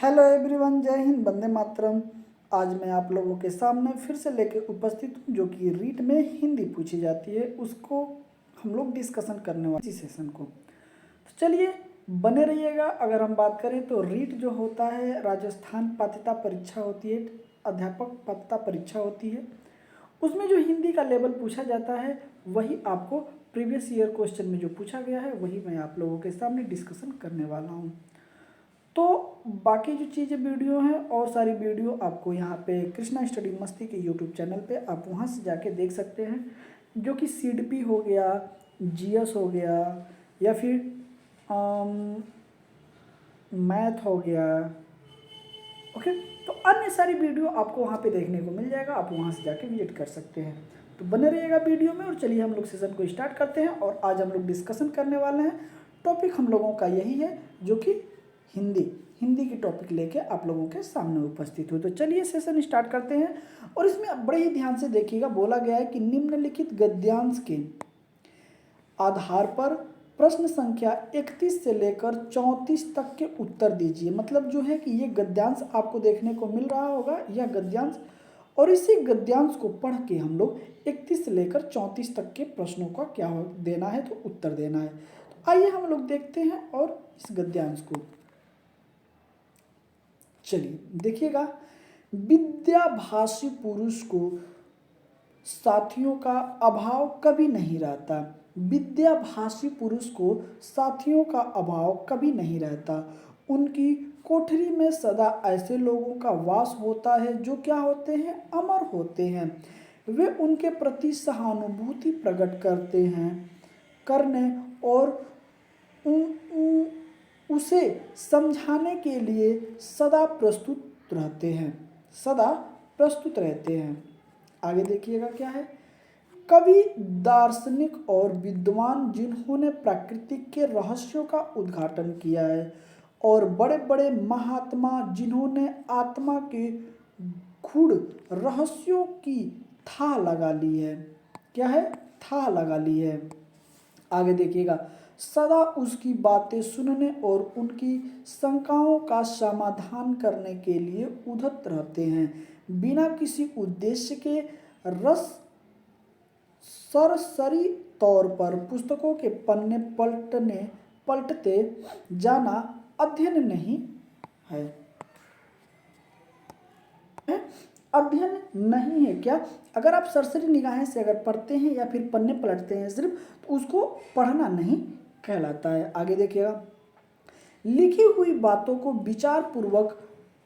Hello everyone, जय हिंद, वंदे मातरम। आज मैं आप लोगों के सामने फिर से लेके उपस्थित हूँ, जो कि रीट में हिंदी पूछी जाती है, उसको हम लोग डिस्कशन करने वाले इसी सेशन को। तो चलिए बने रहिएगा। अगर हम बात करें तो रीट जो होता है राजस्थान पात्रता परीक्षा होती है, अध्यापक पात्रता परीक्षा होती है। उसमें जो हिंदी का लेवल पूछा जाता है वही आपको प्रीवियस ईयर क्वेश्चन में जो पूछा गया है वही मैं आप लोगों के सामने डिस्कशन करने वाला हूँ। तो बाकी जो चीज़ें वीडियो हैं और सारी वीडियो आपको यहाँ पे कृष्णा स्टडी मस्ती के यूट्यूब चैनल पे आप वहाँ से जाके देख सकते हैं, जो कि सीडपी हो गया, जीएस हो गया, या फिर मैथ हो गया। ओके, तो अन्य सारी वीडियो आपको वहाँ पे देखने को मिल जाएगा, आप वहाँ से जाके विजिट कर सकते हैं। तो बने रहिएगा वीडियो में और चलिए हम लोग सेशन को स्टार्ट करते हैं। और आज हम लोग डिस्कशन करने वाले हैं, टॉपिक हम लोगों का यही है, जो कि हिंदी की टॉपिक लेके आप लोगों के सामने उपस्थित हो। तो चलिए सेशन स्टार्ट करते हैं। और इसमें आप बड़े ही ध्यान से देखिएगा, बोला गया है कि निम्नलिखित गद्यांश के आधार पर प्रश्न संख्या 31 से लेकर 34 तक के उत्तर दीजिए। मतलब जो है कि ये गद्यांश आपको देखने को मिल रहा होगा, यह गद्यांश, और इसी गद्यांश को पढ़ के हम लोग 31 से लेकर 34 तक के प्रश्नों का क्या देना है, तो उत्तर देना है। तो आइए हम लोग देखते हैं और इस गद्यांश को। चलिए देखिएगा, विद्याभाषी पुरुष को साथियों का अभाव कभी नहीं रहता। विद्याभाषी पुरुष को साथियों का अभाव कभी नहीं रहता। उनकी कोठरी में सदा ऐसे लोगों का वास होता है जो क्या होते हैं, अमर होते हैं। वे उनके प्रति सहानुभूति प्रकट करते हैं, करने और उसे समझाने के लिए सदा प्रस्तुत रहते हैं, सदा प्रस्तुत रहते हैं। आगे देखिएगा क्या है, कवि, दार्शनिक और विद्वान जिन्होंने प्रकृति के रहस्यों का उद्घाटन किया है, और बड़े बड़े महात्मा जिन्होंने आत्मा के गूढ़ रहस्यों की था लगा ली है। क्या है, था लगा ली है। आगे देखिएगा, सदा उसकी बातें सुनने और उनकी शंकाओं का समाधान करने के लिए उद्यत रहते हैं, बिना किसी उद्देश्य के रस सरसरी तौर पर पुस्तकों के पन्ने पलटते जाना अध्ययन नहीं है। अध्ययन नहीं है क्या? अगर आप सरसरी निगाहें से अगर पढ़ते हैं या फिर पन्ने पलटते हैं सिर्फ, तो उसको पढ़ना नहीं कहलाता है। आगे देखिएगा, लिखी हुई बातों को विचार पूर्वक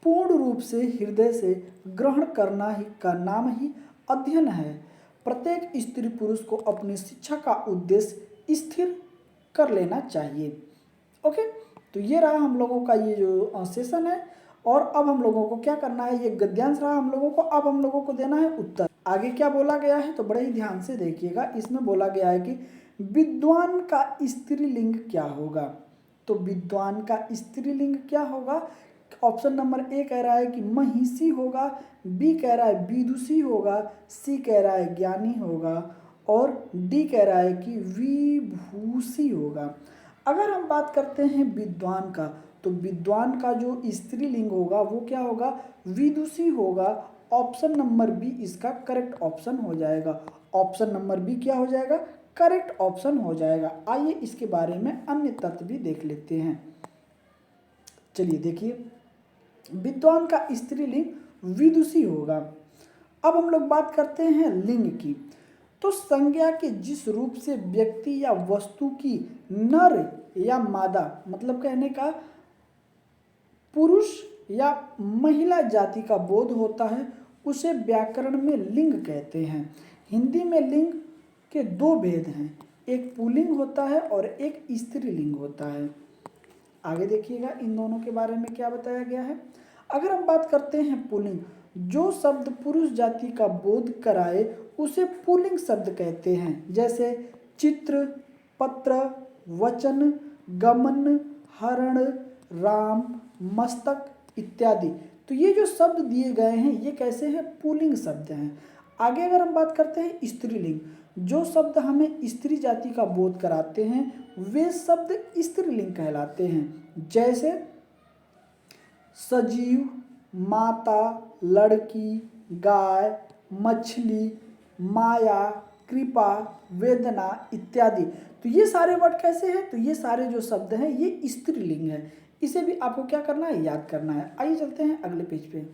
पूर्ण रूप से हृदय से ग्रहण करना ही का नाम ही अध्ययन है। प्रत्येक स्त्री पुरुष को अपनी शिक्षा का उद्देश्य स्थिर कर लेना चाहिए। ओके, तो ये रहा हम लोगों का ये जो सेशन है। और अब हम लोगों को क्या करना है, ये गद्यांश रहा हम लोगों को, अब हम लोगों को देना है उत्तर। आगे क्या बोला गया है, तो बड़े ही ध्यान से देखिएगा। इसमें बोला गया है कि विद्वान का स्त्रीलिंग क्या होगा। तो विद्वान का स्त्रीलिंग क्या होगा? ऑप्शन नंबर ए कह रहा है कि महिषी होगा, बी कह रहा है विदुषी होगा, सी कह रहा है ज्ञानी होगा, और डी कह रहा है कि विभूषी होगा। अगर हम बात करते हैं विद्वान का, तो विद्वान का जो स्त्रीलिंग होगा वो क्या होगा, विदुषी होगा। ऑप्शन नंबर बी इसका करेक्ट ऑप्शन हो जाएगा। ऑप्शन नंबर बी क्या हो जाएगा, करेक्ट ऑप्शन हो जाएगा। आइए इसके बारे में अन्य तथ्य भी देख लेते हैं। चलिए देखिए, विद्वान का स्त्रीलिंग विदुषी होगा। अब हम लोग बात करते हैं लिंग की। तो संज्ञा के जिस रूप से व्यक्ति या वस्तु की नर या मादा, मतलब कहने का पुरुष या महिला जाति का बोध होता है, उसे व्याकरण में लिंग कहते हैं। हिंदी में लिंग के दो भेद हैं, एक पुल्लिंग होता है और एक स्त्रीलिंग होता है। आगे देखिएगा इन दोनों के बारे में क्या बताया गया है। अगर हम बात करते हैं पुल्लिंग, जो शब्द पुरुष जाति का बोध कराए उसे पुल्लिंग शब्द कहते हैं। जैसे चित्र, पत्र, वचन, गमन, हरण, राम, मस्तक इत्यादि। तो ये जो शब्द दिए गए हैं ये कैसे हैं, पुल्लिंग शब्द हैं। आगे अगर हम बात करते हैं स्त्रीलिंग, जो शब्द हमें स्त्री जाति का बोध कराते हैं वे शब्द स्त्रीलिंग कहलाते हैं। जैसे सजीव, माता, लड़की, गाय, मछली, माया, कृपा, वेदना इत्यादि। तो ये सारे वर्ड कैसे हैं? तो ये सारे जो शब्द हैं ये स्त्रीलिंग है। इसे भी आपको क्या करना है? याद करना है। आइए चलते हैं अगले पेज पे।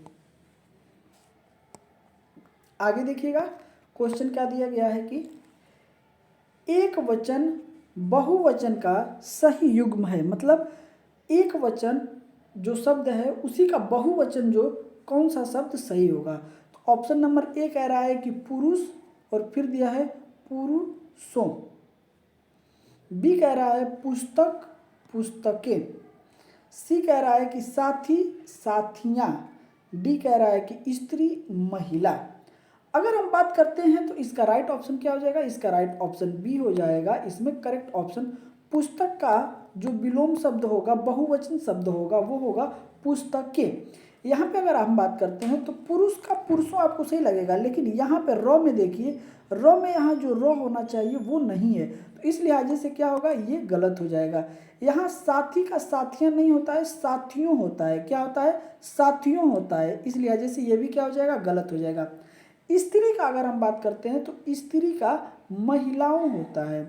आगे देखिएगा, क्वेश्चन क्या दिया गया है कि एक वचन बहुवचन का सही युग्म है। मतलब एक वचन जो शब्द है उसी का बहुवचन जो कौन सा शब्द सही होगा। तो ऑप्शन नंबर ए कह रहा है कि पुरुष, और फिर दिया है पुरुषों। बी कह रहा है पुस्तक, पुस्तकें। सी कह रहा है कि साथी, साथियाँ। डी कह रहा है कि स्त्री, महिला। अगर हम बात करते हैं तो इसका राइट ऑप्शन क्या हो जाएगा? इसका राइट ऑप्शन बी हो जाएगा। इसमें करेक्ट ऑप्शन पुस्तक का जो विलोम शब्द होगा, बहुवचन शब्द होगा, वो होगा पुस्तकें। यहाँ पे अगर हम बात करते हैं तो पुरुष का पुरुषों आपको सही लगेगा, लेकिन यहाँ पे र में देखिए, र में यहाँ जो र होना चाहिए वो नहीं है, तो इस लिहाजे से क्या होगा? ये गलत हो जाएगा। यहाँ साथी का साथियाँ नहीं होता है, साथियों होता है। क्या होता है? साथियों होता है। इस लिहाजे से ये भी क्या हो जाएगा? गलत हो जाएगा। स्त्री का अगर हम बात करते हैं तो स्त्री का महिलाओं होता है,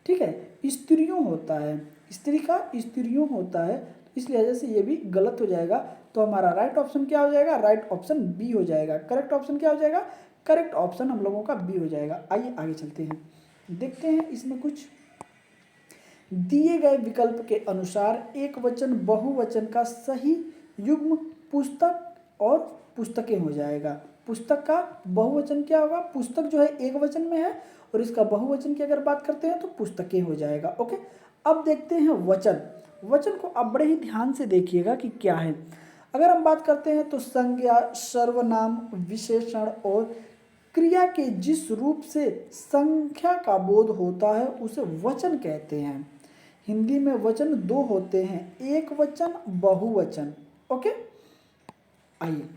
ठीक है, स्त्रियों होता है। स्त्री का स्त्रियों होता है, इस लिहाजे से ये भी गलत हो जाएगा। तो हमारा राइट ऑप्शन क्या हो जाएगा? राइट ऑप्शन बी हो जाएगा। करेक्ट ऑप्शन क्या हो जाएगा? करेक्ट ऑप्शन हम लोगों का बी हो जाएगा। आइए आगे चलते हैं, देखते हैं इसमें कुछ दिए गए विकल्प के अनुसार एक वचन बहुवचन का सही युग्म पुस्तक और पुस्तकें हो जाएगा। पुस्तक का बहुवचन क्या होगा? पुस्तक जो है एक वचन में है, और इसका बहुवचन की अगर बात करते हैं तो पुस्तकें हो जाएगा। ओके, अब देखते हैं वचन। वचन को आप बड़े ही ध्यान से देखिएगा कि क्या है। अगर हम बात करते हैं तो संज्ञा, सर्वनाम, विशेषण और क्रिया के जिस रूप से संख्या का बोध होता है उसे वचन कहते हैं। हिंदी में वचन दो होते हैं, एक वचन, बहुवचन। ओके, आइए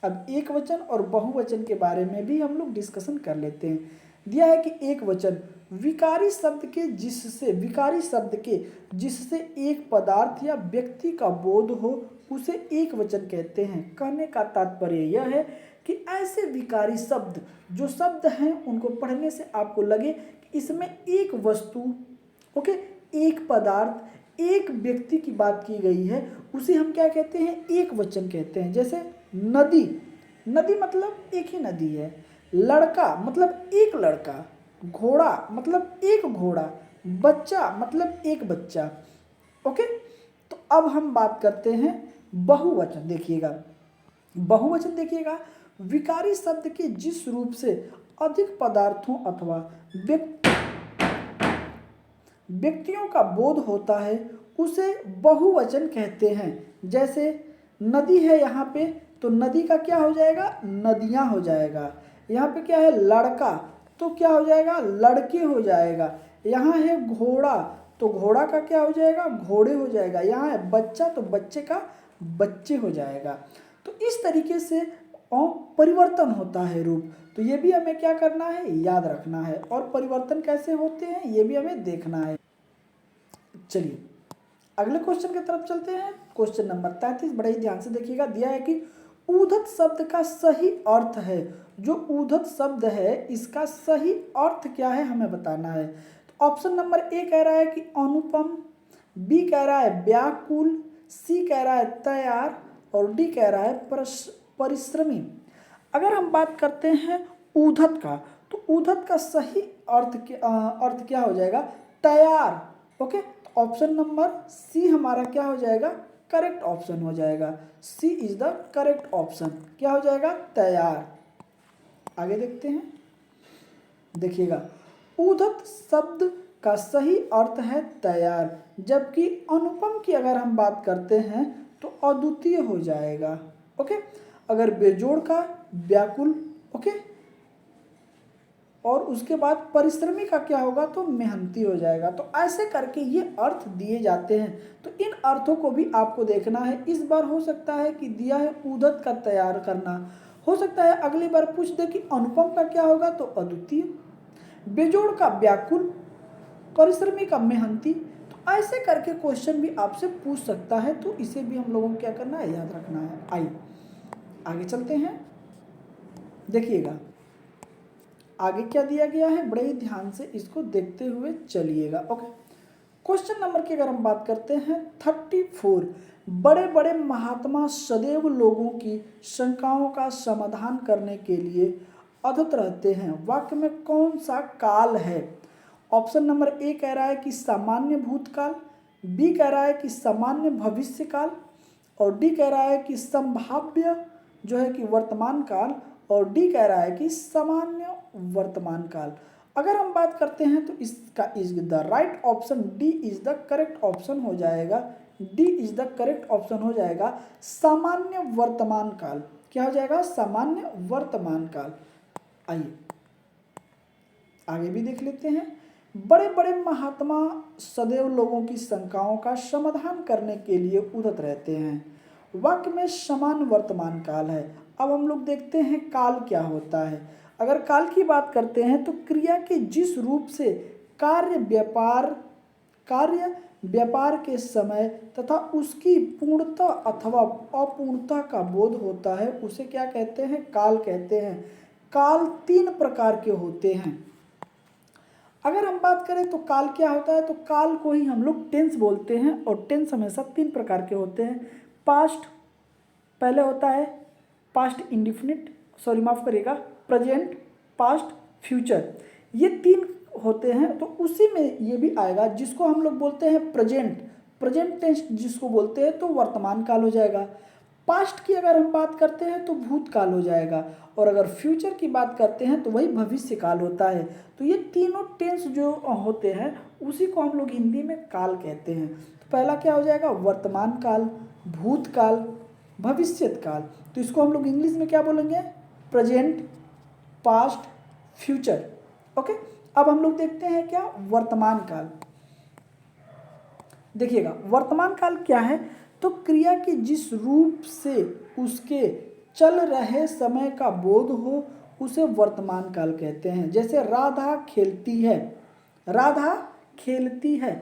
अब एक वचन और बहुवचन के बारे में भी हम लोग डिस्कशन कर लेते हैं। दिया है कि एक वचन विकारी शब्द के जिससे एक पदार्थ या व्यक्ति का बोध हो उसे एक वचन कहते हैं। कहने का तात्पर्य यह है कि ऐसे विकारी शब्द जो शब्द हैं उनको पढ़ने से आपको लगे कि इसमें एक वस्तु, ओके, एक पदार्थ, एक व्यक्ति की बात की गई है, उसे हम क्या कहते हैं? एक वचन कहते हैं। जैसे नदी, नदी मतलब एक ही नदी है। लड़का मतलब एक लड़का, घोड़ा मतलब एक घोड़ा, बच्चा मतलब एक बच्चा। ओके, तो अब हम बात करते हैं बहुवचन। देखिएगा, बहुवचन देखिएगा, विकारी शब्द के जिस रूप से अधिक पदार्थों अथवा व्यक्तियों का बोध होता है उसे बहुवचन कहते हैं। जैसे नदी है यहाँ पे, तो नदी का क्या हो जाएगा? नदियाँ हो जाएगा। यहाँ पे क्या है? लड़का, तो क्या हो जाएगा? लड़के हो जाएगा। यहाँ है घोड़ा, तो घोड़ा का क्या हो जाएगा? घोड़े हो जाएगा। यहाँ है बच्चा, तो बच्चे का बच्चे हो जाएगा। तो इस तरीके से परिवर्तन होता है रूप। तो ये भी हमें क्या करना है? याद रखना है। और परिवर्तन कैसे होते हैं ये भी हमें देखना है। चलिए अगले क्वेश्चन की तरफ चलते हैं। क्वेश्चन नंबर 33, बड़े ही ध्यान से देखिएगा। दिया है कि ऊधत शब्द का सही अर्थ है। जो ऊधत शब्द है इसका सही अर्थ क्या है हमें बताना है। तो ऑप्शन नंबर ए कह रहा है कि अनुपम, बी कह रहा है व्याकुल, सी कह रहा है तैयार, और डी कह रहा है परिश्रमी। अगर हम बात करते हैं ऊधत का, तो ऊधत का सही अर्थ क्या हो जाएगा? तैयार। ओके, ऑप्शन नंबर सी हमारा क्या हो जाएगा? करेक्ट ऑप्शन हो जाएगा। सी इज द करेक्ट ऑप्शन। क्या हो जाएगा? तैयार। आगे देखते हैं, देखिएगा, ऊधत शब्द का सही अर्थ है तैयार, जबकि अनुपम की अगर हम बात करते हैं तो अद्वितीय हो जाएगा। ओके, अगर बेजोड़ का व्याकुल, ओके, और उसके बाद परिश्रमी का क्या होगा? तो मेहनती हो जाएगा। तो ऐसे करके ये अर्थ दिए जाते हैं। तो इन अर्थों को भी आपको देखना है। इस बार हो सकता है कि दिया है ऊधत का तैयार करना, हो सकता है अगली बार पूछ दे कि अनुपम का क्या होगा? तो अद्वितीय, बेजोड़ का व्याकुल, परिश्रमी का मेहनती। तो ऐसे करके क्वेश्चन भी आपसे पूछ सकता है, तो इसे भी हम लोगों को क्या करना है, याद रखना है। आइए आगे चलते हैं, देखिएगा आगे क्या दिया गया है, बड़े ही ध्यान से इसको देखते हुए चलिएगा। ओके, क्वेश्चन नंबर की अगर हम बात करते हैं 34, बड़े बड़े महात्मा सदैव लोगों की शंकाओं का समाधान करने के लिए अथक रहते हैं, वाक्य में कौन सा काल है? ऑप्शन नंबर ए कह रहा है कि सामान्य भूतकाल, बी कह रहा है कि सामान्य भविष्य काल, और डी कह रहा है कि संभाव्य जो है कि वर्तमान काल, और डी कह रहा है कि सामान्य वर्तमान काल। अगर हम बात करते हैं तो इसका is the right option, D is the correct option हो जाएगा। D is the correct option हो जाएगा, सामान्य वर्तमान काल। क्या हो जाएगा? सामान्य वर्तमान काल। आइए आगे भी देख लेते हैं। बड़े बड़े महात्मा सदैव लोगों की शंकाओं का समाधान करने के लिए उद्यत रहते हैं, वाक्य में समान वर्तमान काल है। अब हम लोग देखते हैं काल क्या होता है। अगर काल की बात करते हैं तो क्रिया के जिस रूप से कार्य व्यापार के समय तथा उसकी पूर्णता अथवा अपूर्णता का बोध होता है, उसे क्या कहते हैं? काल कहते हैं। काल 3 प्रकार के होते हैं। अगर हम बात करें तो काल क्या होता है, तो काल को ही हम लोग टेंस बोलते हैं, और टेंस हमेशा 3 प्रकार के होते हैं। पास्ट पहले होता है, पास्ट इंडिफिनिट, सॉरी माफ करिएगा, प्रेजेंट, पास्ट, फ्यूचर, ये 3 होते हैं। तो उसी में ये भी आएगा, जिसको हम लोग बोलते हैं प्रेजेंट टेंस जिसको बोलते हैं, तो वर्तमान काल हो जाएगा। पास्ट की अगर हम बात करते हैं तो भूतकाल हो जाएगा, और अगर फ्यूचर की बात करते हैं तो वही भविष्य काल होता है। तो ये तीनों टेंस जो होते हैं उसी को हम लोग हिंदी में काल कहते हैं। तो पहला क्या हो जाएगा? वर्तमान काल, भूतकाल, भविष्यत काल। तो इसको हम लोग इंग्लिश में क्या बोलेंगे? Present, past, future. ओके, अब हम लोग देखते हैं क्या वर्तमान काल। देखिएगा वर्तमान काल क्या है, तो क्रिया के जिस रूप से उसके चल रहे समय का बोध हो उसे वर्तमान काल कहते हैं। जैसे राधा खेलती है, राधा खेलती है।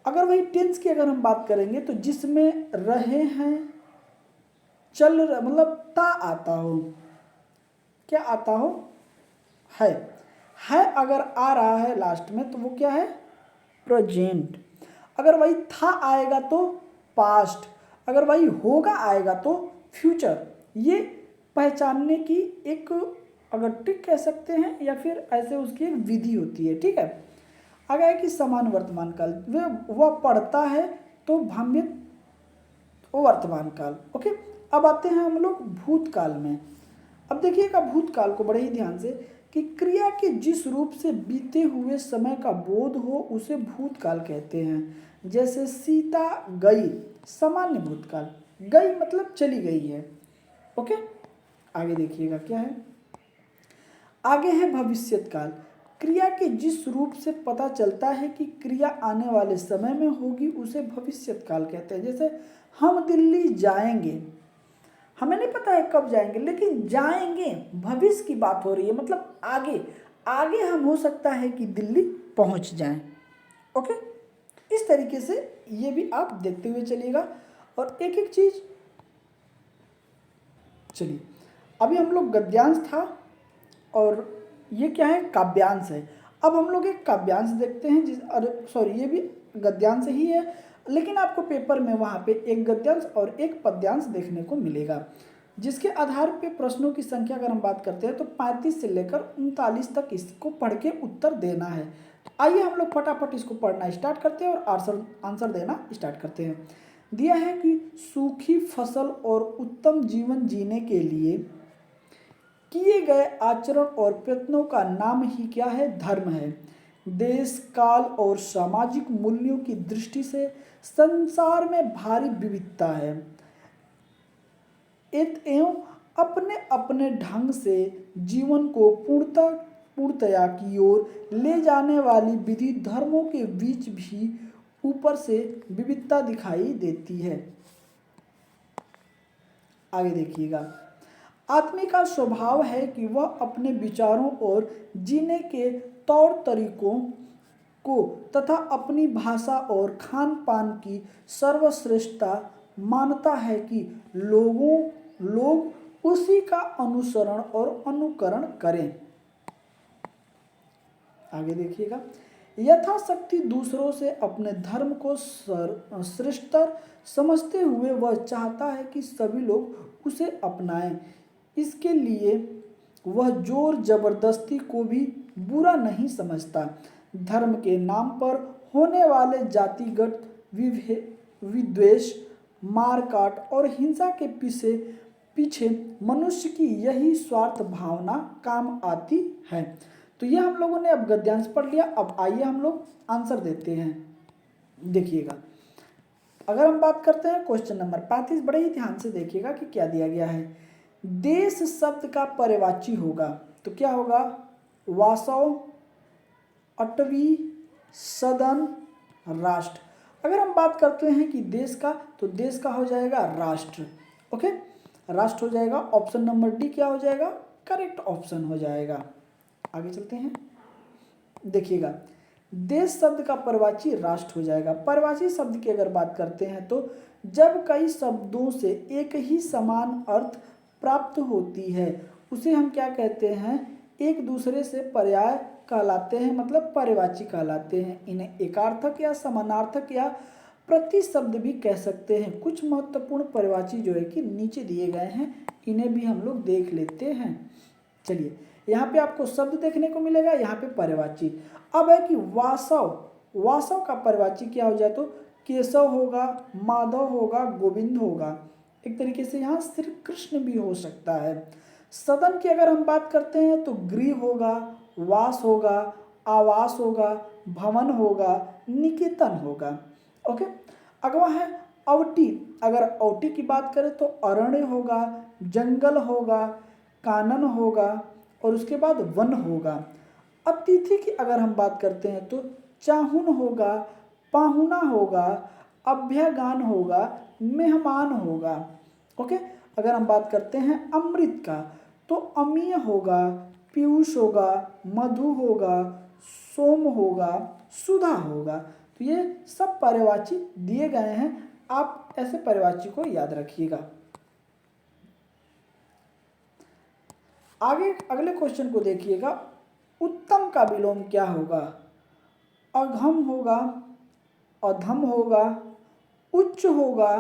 अगर वही टेंस की अगर हम बात करेंगे तो जिसमें रहे हैं, चल मतलब ता आता हो, क्या आता हो? है अगर आ रहा है लास्ट में तो वो क्या है? प्रेजेंट। अगर वही था आएगा तो पास्ट, अगर वही होगा आएगा तो फ्यूचर। ये पहचानने की एक अगर ट्रिक कह सकते हैं, या फिर ऐसे उसकी एक विधि होती है। ठीक है, आगे है कि समान वर्तमान काल, वह पढ़ता है तो भ्रमित वर्तमान काल। ओके, अब आते हैं हम लोग भूतकाल में। अब देखिएगा भूतकाल को बड़े ही ध्यान से, कि क्रिया के जिस रूप से बीते हुए समय का बोध हो उसे भूतकाल कहते हैं। जैसे सीता गई, सामान्य भूतकाल, गई मतलब चली गई है। ओके, आगे देखिएगा क्या है, आगे है भविष्यत काल। क्रिया के जिस रूप से पता चलता है कि क्रिया आने वाले समय में होगी उसे भविष्यत काल कहते हैं। जैसे हम दिल्ली जाएंगे, हमें नहीं पता है कब जाएंगे, लेकिन जाएंगे, भविष्य की बात हो रही है, मतलब आगे हम हो सकता है कि दिल्ली पहुंच जाएं। ओके, इस तरीके से ये भी आप देखते हुए चलिएगा, और एक एक चीज। चलिए, अभी हम लोग गद्यांश था और ये क्या है? काव्यांश है। अब हम लोग एक काव्यांश देखते हैं, ये भी गद्यांश ही है, लेकिन आपको पेपर में वहाँ पे एक गद्यांश और एक पद्यांश देखने को मिलेगा, जिसके आधार पे प्रश्नों की संख्या अगर हम बात करते हैं तो 35 से लेकर 39 तक इसको पढ़ के उत्तर देना है। तो आइए हम लोग फटाफट इसको पढ़ना स्टार्ट करते हैं और आंसर देना स्टार्ट करते हैं। दिया है कि सूखी फसल और उत्तम जीवन जीने के लिए किए गए आचरण और प्रयत्नों का नाम ही क्या है? धर्म है। देश, काल और सामाजिक मूल्यों की दृष्टि से संसार में भारी विविधता है, एवं अपने अपने ढंग से जीवन को पूर्णतया की ओर ले जाने वाली विधि धर्मों के बीच भी ऊपर से विविधता दिखाई देती है। आगे देखिएगा, आदमी का स्वभाव है कि वह अपने विचारों और जीने के तौर तरीकों को तथा अपनी भाषा और खान पान की सर्वश्रेष्ठता मानता है कि लोग उसी का अनुसरण और अनुकरण करें। आगे देखिएगा, यथाशक्ति दूसरों से अपने धर्म को श्रेष्ठतर समझते हुए वह चाहता है कि सभी लोग उसे अपनाएं। इसके लिए वह जोर जबरदस्ती को भी बुरा नहीं समझता। धर्म के नाम पर होने वाले जातिगत विद्वेष, मारकाट और हिंसा के पीछे मनुष्य की यही स्वार्थ भावना काम आती है। तो यह हम लोगों ने अब गद्यांश पढ़ लिया। अब आइए हम लोग आंसर देते हैं। देखिएगा, अगर हम बात करते हैं क्वेश्चन नंबर 35, बड़े ही ध्यान से देखिएगा कि क्या दिया गया है। देश शब्द का पर्यायवाची होगा, तो क्या होगा? वासव, अटवी, सदन, राष्ट्र। अगर हम बात करते हैं कि देश का, तो देश का हो जाएगा राष्ट्र। ओके, राष्ट्र हो जाएगा। ऑप्शन नंबर डी क्या हो जाएगा? करेक्ट ऑप्शन हो जाएगा। आगे चलते हैं, देखिएगा, देश शब्द का पर्यायवाची राष्ट्र हो जाएगा। पर्यायवाची शब्द की अगर बात करते हैं तो जब कई शब्दों से एक ही समान अर्थ प्राप्त होती है उसे हम क्या कहते हैं? एक दूसरे से पर्याय कहलाते हैं, मतलब पर्यायवाची कहलाते हैं। इन्हें एकार्थक या समानार्थक या प्रति शब्द भी कह सकते हैं। कुछ महत्वपूर्ण पर्यायवाची जो है कि नीचे दिए गए हैं, इन्हें भी हम लोग देख लेते हैं। चलिए, यहाँ पे आपको शब्द देखने को मिलेगा, यहाँ पे पर्यायवाची। अब है कि वासव, वासव का पर्यायवाची क्या हो जाए? तो केशव होगा, माधव होगा, गोविंद होगा। एक तरीके से यहाँ श्री कृष्ण भी हो सकता है। सदन की अगर हम बात करते हैं तो गृह होगा, वास होगा, आवास होगा, भवन होगा, निकेतन होगा। ओके, अगवा है अवटी। अगर अवटी की बात करें तो अरण्य होगा, जंगल होगा, कानन होगा और उसके बाद वन होगा। अतिथि की अगर हम बात करते हैं तो चाहुन होगा, पाहुना होगा, अभ्यागान होगा, मेहमान होगा। ओके, अगर हम बात करते हैं अमृत का तो अमीय होगा, पीयूष होगा, मधु होगा, सोम होगा, सुधा होगा। तो ये सब पर्यायवाची दिए गए हैं, आप ऐसे पर्यायवाची को याद रखिएगा। आगे अगले क्वेश्चन को देखिएगा, उत्तम का विलोम क्या होगा? अघम होगा, अधम होगा, उच्च होगा,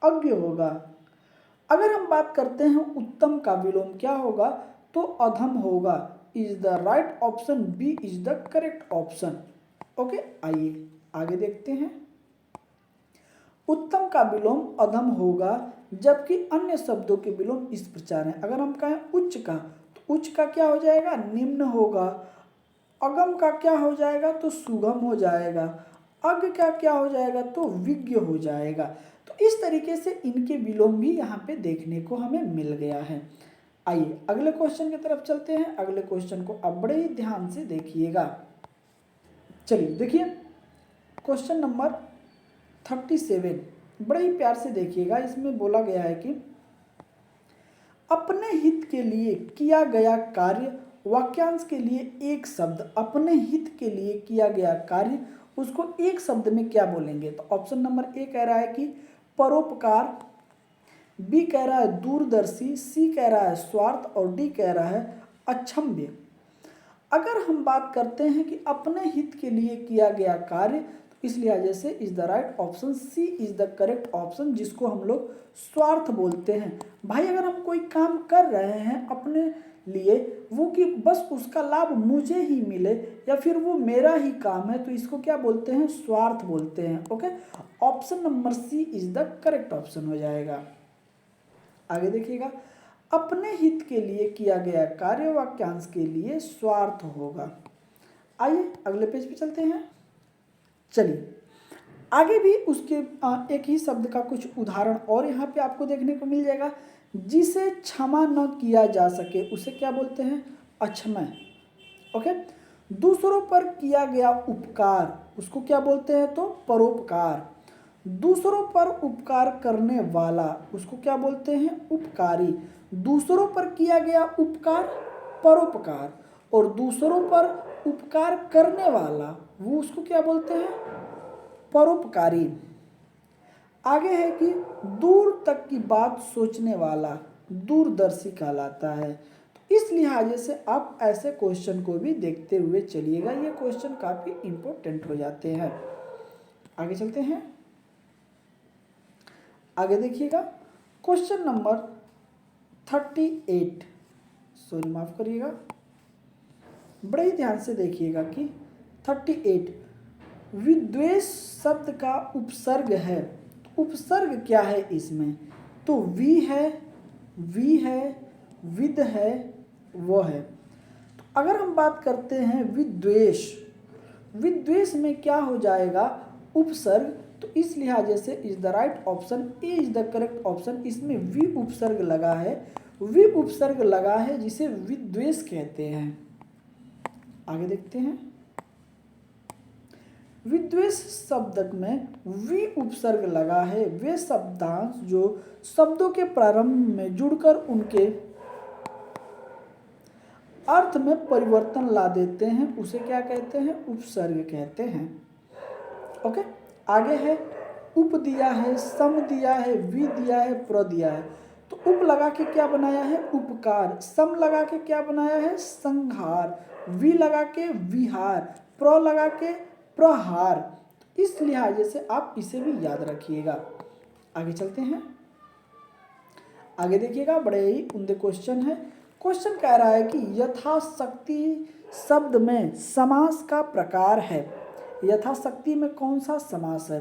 अज्ञ होगा। अगर हम बात करते हैं उत्तम का विलोम क्या होगा, तो अधम होगा। Is the right option, B is the correct option. Okay, आइए आगे देखते हैं। उत्तम का विलोम अधम होगा, जबकि अन्य शब्दों के विलोम इस प्रकार हैं। अगर हम कहें उच्च का, तो उच्च का क्या हो जाएगा? निम्न होगा। अगम का क्या हो जाएगा? तो सुगम हो जाएगा। अज्ञ का क्या हो जाएगा? तो विज्ञ हो जाएगा। तो इस तरीके से इनके विलोम भी यहाँ पे देखने को हमें मिल गया है। आइए अगले क्वेश्चन की तरफ चलते हैं। अगले क्वेश्चन को अब बड़े ही ध्यान से देखिएगा। चलिए देखिए, क्वेश्चन नंबर 37 बड़े ही प्यार से देखिएगा। इसमें बोला गया है कि अपने हित के लिए किया गया कार्य, वाक्यांश के लिए एक शब्द, अपने हित के लिए किया गया कार्य, उसको एक शब्द में क्या बोलेंगे? तो ऑप्शन नंबर ए कह रहा है कि परोपकार, बी कह रहा है दूरदर्शी, सी कह रहा है स्वार्थ और डी कह रहा है अक्षम्य। अगर हम बात करते हैं कि अपने हित के लिए किया गया कार्य, तो इस लिहाजे से is the right option, C is the correct option, जिसको हम लोग स्वार्थ बोलते हैं। भाई अगर हम कोई काम कर रहे हैं अपने लिए, वो कि बस उसका लाभ मुझे ही मिले या फिर वो मेरा ही काम है, तो इसको क्या बोलते हैं? स्वार्थ बोलते हैं। Okay, option number C is the correct option हो जाएगा। आगे देखिएगा, अपने हित के लिए किया गया कार्य वाक्यांश के लिए स्वार्थ होगा। आइए अगले पेज पे चलते हैं। चलिए आगे भी उसके एक ही शब्द का कुछ उदाहरण और यहाँ पे आपको देखने को मिल जाएगा। जिसे क्षमा न किया जा सके उसे क्या बोलते हैं? अक्षमय। ओके, दूसरों पर किया गया उपकार उसको क्या बोलते हैं? तो परोपकार। दूसरों पर उपकार करने वाला उसको क्या बोलते हैं? उपकारी। दूसरों पर किया गया उपकार परोपकार, और दूसरों पर उपकार करने वाला वो उसको क्या बोलते हैं? परोपकारी। आगे है कि दूर तक की बात सोचने वाला दूरदर्शी कहलाता है। तो इस लिहाजे से आप ऐसे क्वेश्चन को भी देखते हुए चलिएगा, ये क्वेश्चन काफी इंपॉर्टेंट हो जाते हैं। आगे चलते हैं, आगे देखिएगा क्वेश्चन नंबर 38, सॉरी माफ करिएगा, बड़े ही ध्यान से देखिएगा कि 38 विद्वेष शब्द का उपसर्ग है। उपसर्ग क्या है इसमें? तो वी है, विद है, वो है। तो अगर हम बात करते हैं विद्वेष, विद्वेष में क्या हो जाएगा? उपसर्ग। तो इस लिहाजे से is the right option, A is the correct option. इसमें वि उपसर्ग लगा है, वि उपसर्ग लगा है जिसे विद्वेष कहते हैं। आगे देखते हैं, विद्वेष शब्द में वि उपसर्ग लगा है वे शब्दांश जो शब्दों के प्रारंभ में जुड़कर उनके अर्थ में परिवर्तन ला देते हैं उसे क्या कहते हैं? उपसर्ग कहते हैं। ओके, आगे है उप दिया है, सम दिया है, वि दिया है, प्र दिया है। तो उप लगा के क्या बनाया है? उपकार। सम लगा के क्या बनाया है? संहार। वि लगा के विहार, प्र लगा के प्रहार। इस लिहाजे से आप इसे भी याद रखिएगा। आगे चलते हैं, आगे देखिएगा, बड़े ही उम्दे क्वेश्चन है। क्वेश्चन कह रहा है कि यथाशक्ति शब्द में समास का प्रकार है। यथाशक्ति में कौन सा समास है?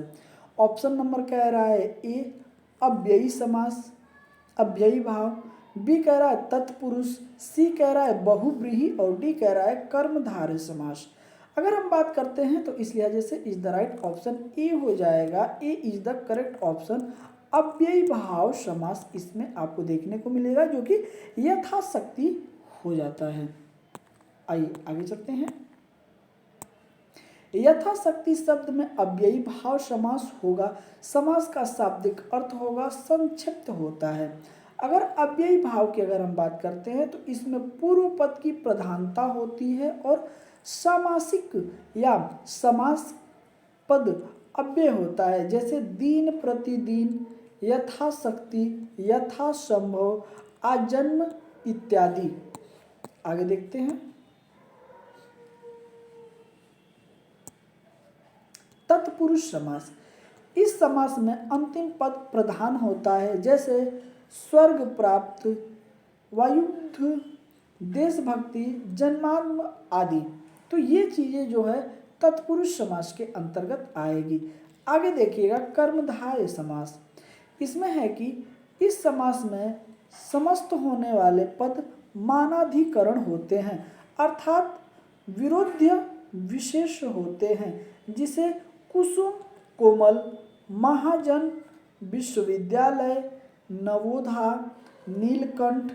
ऑप्शन नंबर कह रहा है ए अव्ययी समास, अव्ययी भाव, बी कह रहा है तत्पुरुष, सी कह रहा है बहुव्रीहि और डी कह रहा है कर्मधारय समास। अगर हम बात करते हैं तो इस लिहाजे से is the right option A हो जाएगा। A is the correct option. अव्ययी भाव समास इसमें आपको देखने को मिलेगा जो कि यथाशक्ति हो जाता है। आइए आगे चलते हैं, यथाशक्ति शब्द में अव्ययी भाव समास होगा। समास का शाब्दिक अर्थ होगा संक्षिप्त होता है। अगर अव्ययी भाव की अगर हम बात करते हैं तो इसमें पूर्व पद की प्रधानता होती है और सामासिक या समास पद अव्यय होता है, जैसे दिन प्रतिदिन, यथाशक्ति, यथासंभव, आजन्म इत्यादि। आगे देखते हैं, तत्पुरुष समास। इस समास में अंतिम पद प्रधान होता है, जैसे स्वर्ग प्राप्त, वायुद्ध, देशभक्ति, जन्मांतरण आदि। तो ये चीजें जो है तत्पुरुष समास के अंतर्गत आएगी। आगे देखिएगा कर्मधारय समास। इसमें है कि इस समास में समस्त होने वाले पद मानाधिकरण होते हैं, अर्थात विरोध्य विशेष होते हैं, जिसे कुसुम, कोमल, महाजन, विश्वविद्यालय, नवोधा, नीलकंठ,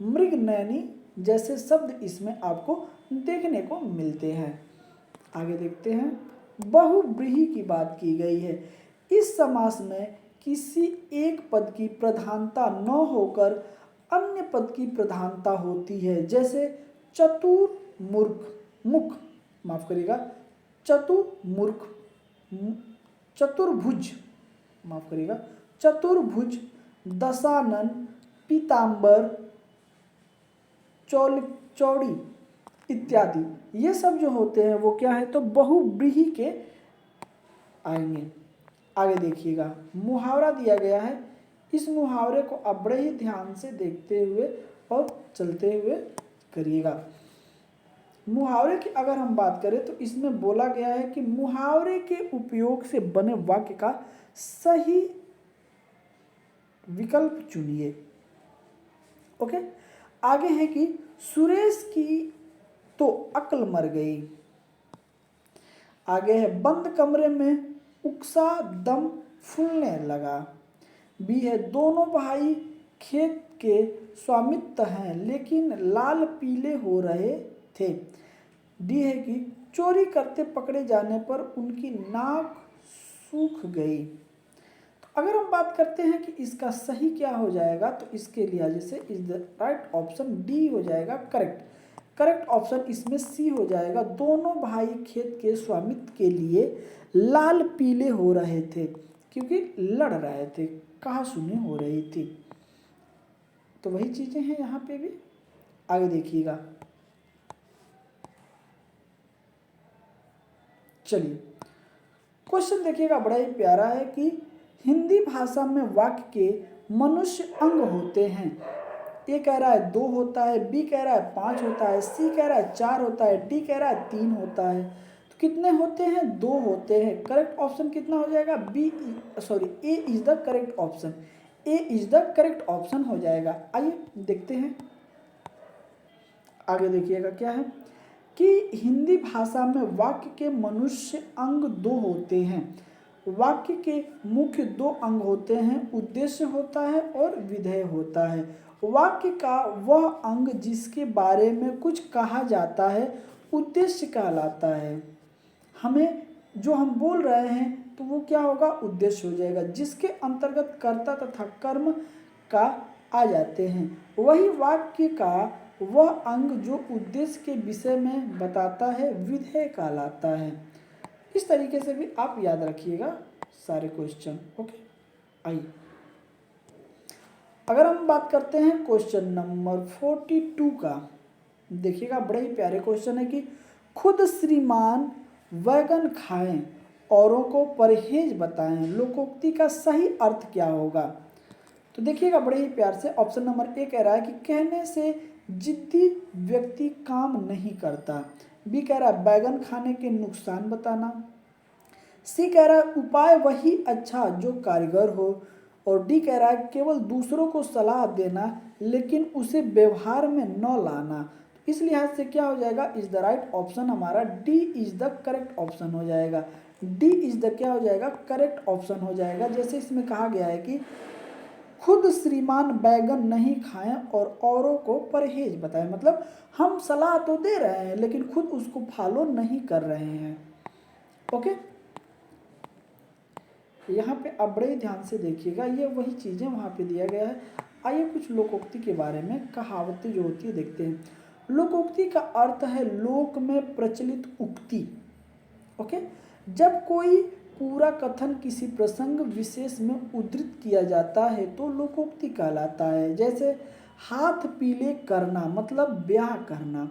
मृगनयनी जैसे शब्द इसमें आपको देखने को मिलते हैं। आगे देखते हैं, बहुव्रीहि की बात की गई है। इस समास में किसी एक पद की प्रधानता न होकर अन्य पद की प्रधानता होती है, जैसे चतुर्भुज, चतुर्भुज, दशानन, पीतांबर, चौड़ी इत्यादि। ये सब जो होते हैं वो क्या है? तो बहुव्रीहि के आएंगे। आगे देखिएगा, मुहावरा दिया गया है। इस मुहावरे को आप बड़े ही ध्यान से देखते हुए और चलते हुए करिएगा। मुहावरे की अगर हम बात करें तो इसमें बोला गया है कि मुहावरे के उपयोग से बने वाक्य का सही विकल्प चुनिए। ओके, आगे है कि सुरेश की तो अक्ल मर गई। आगे है बंद कमरे में उकसा दम फूलने लगा। बी है दोनों भाई खेत के स्वामित्व हैं लेकिन लाल पीले हो रहे थे। डी है कि चोरी करते पकड़े जाने पर उनकी नाक सूख गई। तो अगर हम बात करते हैं कि इसका सही क्या हो जाएगा तो इसके लिहाज से is the right option D हो जाएगा करेक्ट। करेक्ट ऑप्शन इसमें सी हो जाएगा। दोनों भाई खेत के स्वामित्व के लिए लाल पीले हो रहे थे क्योंकि लड़ रहे थे, कहासुनी हो रही थी। तो वही चीजें हैं यहाँ पे भी। आगे देखिएगा, चलिए क्वेश्चन देखिएगा, बड़ा ही प्यारा है कि हिंदी भाषा में वाक्य के मनुष्य अंग होते हैं। ए कह रहा है 2 होता है, बी कह रहा है 5 होता है, सी कह रहा है 4 होता है, डी कह रहा है 3 होता है। तो कितने होते हैं? 2 होते हैं। करेक्ट ऑप्शन कितना हो जाएगा? A is the correct option. A is the correct option हो जाएगा। आइए देखते हैं, आगे देखिएगा क्या है कि हिंदी भाषा में वाक्य के मनुष्य अंग 2 होते हैं। वाक्य के मुख्य 2 अंग होते हैं, उद्देश्य होता है और विधेय होता है। वाक्य का वह अंग जिसके बारे में कुछ कहा जाता है उद्देश्य कहलाता है। हमें जो हम बोल रहे हैं तो वो क्या होगा? उद्देश्य हो जाएगा, जिसके अंतर्गत कर्ता तथा कर्म का आ जाते हैं। वही वाक्य का वह अंग जो उद्देश्य के विषय में बताता है विधेय कहलाता है। इस तरीके से भी आप याद रखिएगा सारे क्वेश्चन। ओके, आइए अगर हम बात करते हैं क्वेश्चन नंबर 42 का, देखिएगा बड़े ही प्यारे क्वेश्चन है कि खुद श्रीमान वैगन खाएं, औरों को परहेज बताएं, लोकोक्ति का सही अर्थ क्या होगा? तो देखिएगा बड़े ही प्यार से, ऑप्शन नंबर ए कह रहा है कि कहने से जिद्दी व्यक्ति काम नहीं करता। बी कह रहा है बैगन खाने के नुकसान बताना। सी कह रहा है उपाय वही अच्छा जो कारीगर हो। और डी कह रहा है केवल दूसरों को सलाह देना लेकिन उसे व्यवहार में न लाना। इस लिहाज से क्या हो जाएगा? इज द राइट ऑप्शन हमारा D is the correct option हो जाएगा। डी इज द क्या हो जाएगा? करेक्ट ऑप्शन हो जाएगा। जैसे इसमें कहा गया है कि खुद श्रीमान बैगन नहीं खाएं और औरों को परहेज बताएं, मतलब हम सलाह तो दे रहे हैं लेकिन खुद उसको फॉलो नहीं कर रहे हैं। ओके, यहाँ पे आप बड़े ध्यान से देखिएगा, ये वही चीजें वहां पे दिया गया है। आइए कुछ लोकोक्ति के बारे में, कहावतें जो होती है देखते हैं। लोकोक्ति का अर्थ है लोक में प्रचलित उक्ति। ओके, जब कोई पूरा कथन किसी प्रसंग विशेष में उद्धृत किया जाता है तो लोकोक्ति कहलाता है। जैसे हाथ पीले करना मतलब ब्याह करना,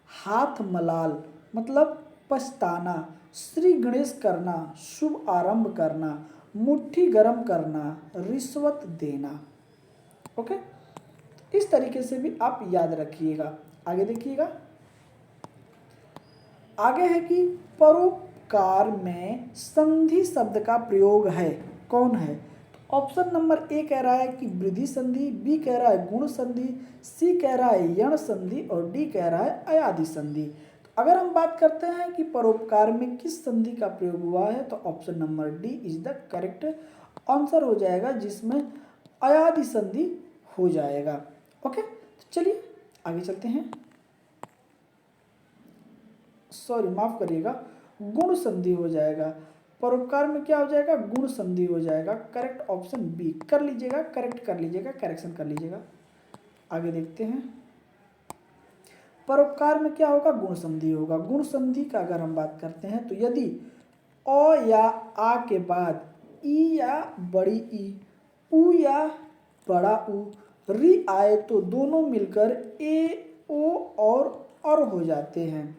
हाथ मलाल मतलब पछताना, श्री गणेश करना शुभ आरंभ करना, मुट्ठी गरम करना रिश्वत देना। ओके, इस तरीके से भी आप याद रखिएगा। आगे देखिएगा, आगे है कि परोपकार में संधि शब्द का प्रयोग है, कौन है? ऑप्शन नंबर ए कह रहा है कि वृद्धि संधि, बी कह रहा है गुण संधि, सी कह रहा है यण संधि और डी कह रहा है अयादि संधि। तो अगर हम बात करते हैं कि परोपकार में किस संधि का प्रयोग हुआ है तो option number D is the correct answer हो जाएगा, जिसमें अयादि संधि हो जाएगा। ओके, तो चलिए आगे चलते हैं। सॉरी, माफ करिएगा, गुण संधि हो जाएगा। परोपकार में क्या हो जाएगा? गुण संधि हो जाएगा। करेक्ट ऑप्शन बी कर लीजिएगा, करेक्ट कर लीजिएगा, करेक्शन कर लीजिएगा। आगे देखते हैं, परोपकार में क्या होगा? गुण संधि होगा। गुण संधि का अगर हम बात करते हैं तो यदि अ या आ के बाद ई या बड़ी ई, उ या बड़ा उ, री आए तो दोनों मिलकर ए, ओ और अर हो जाते हैं।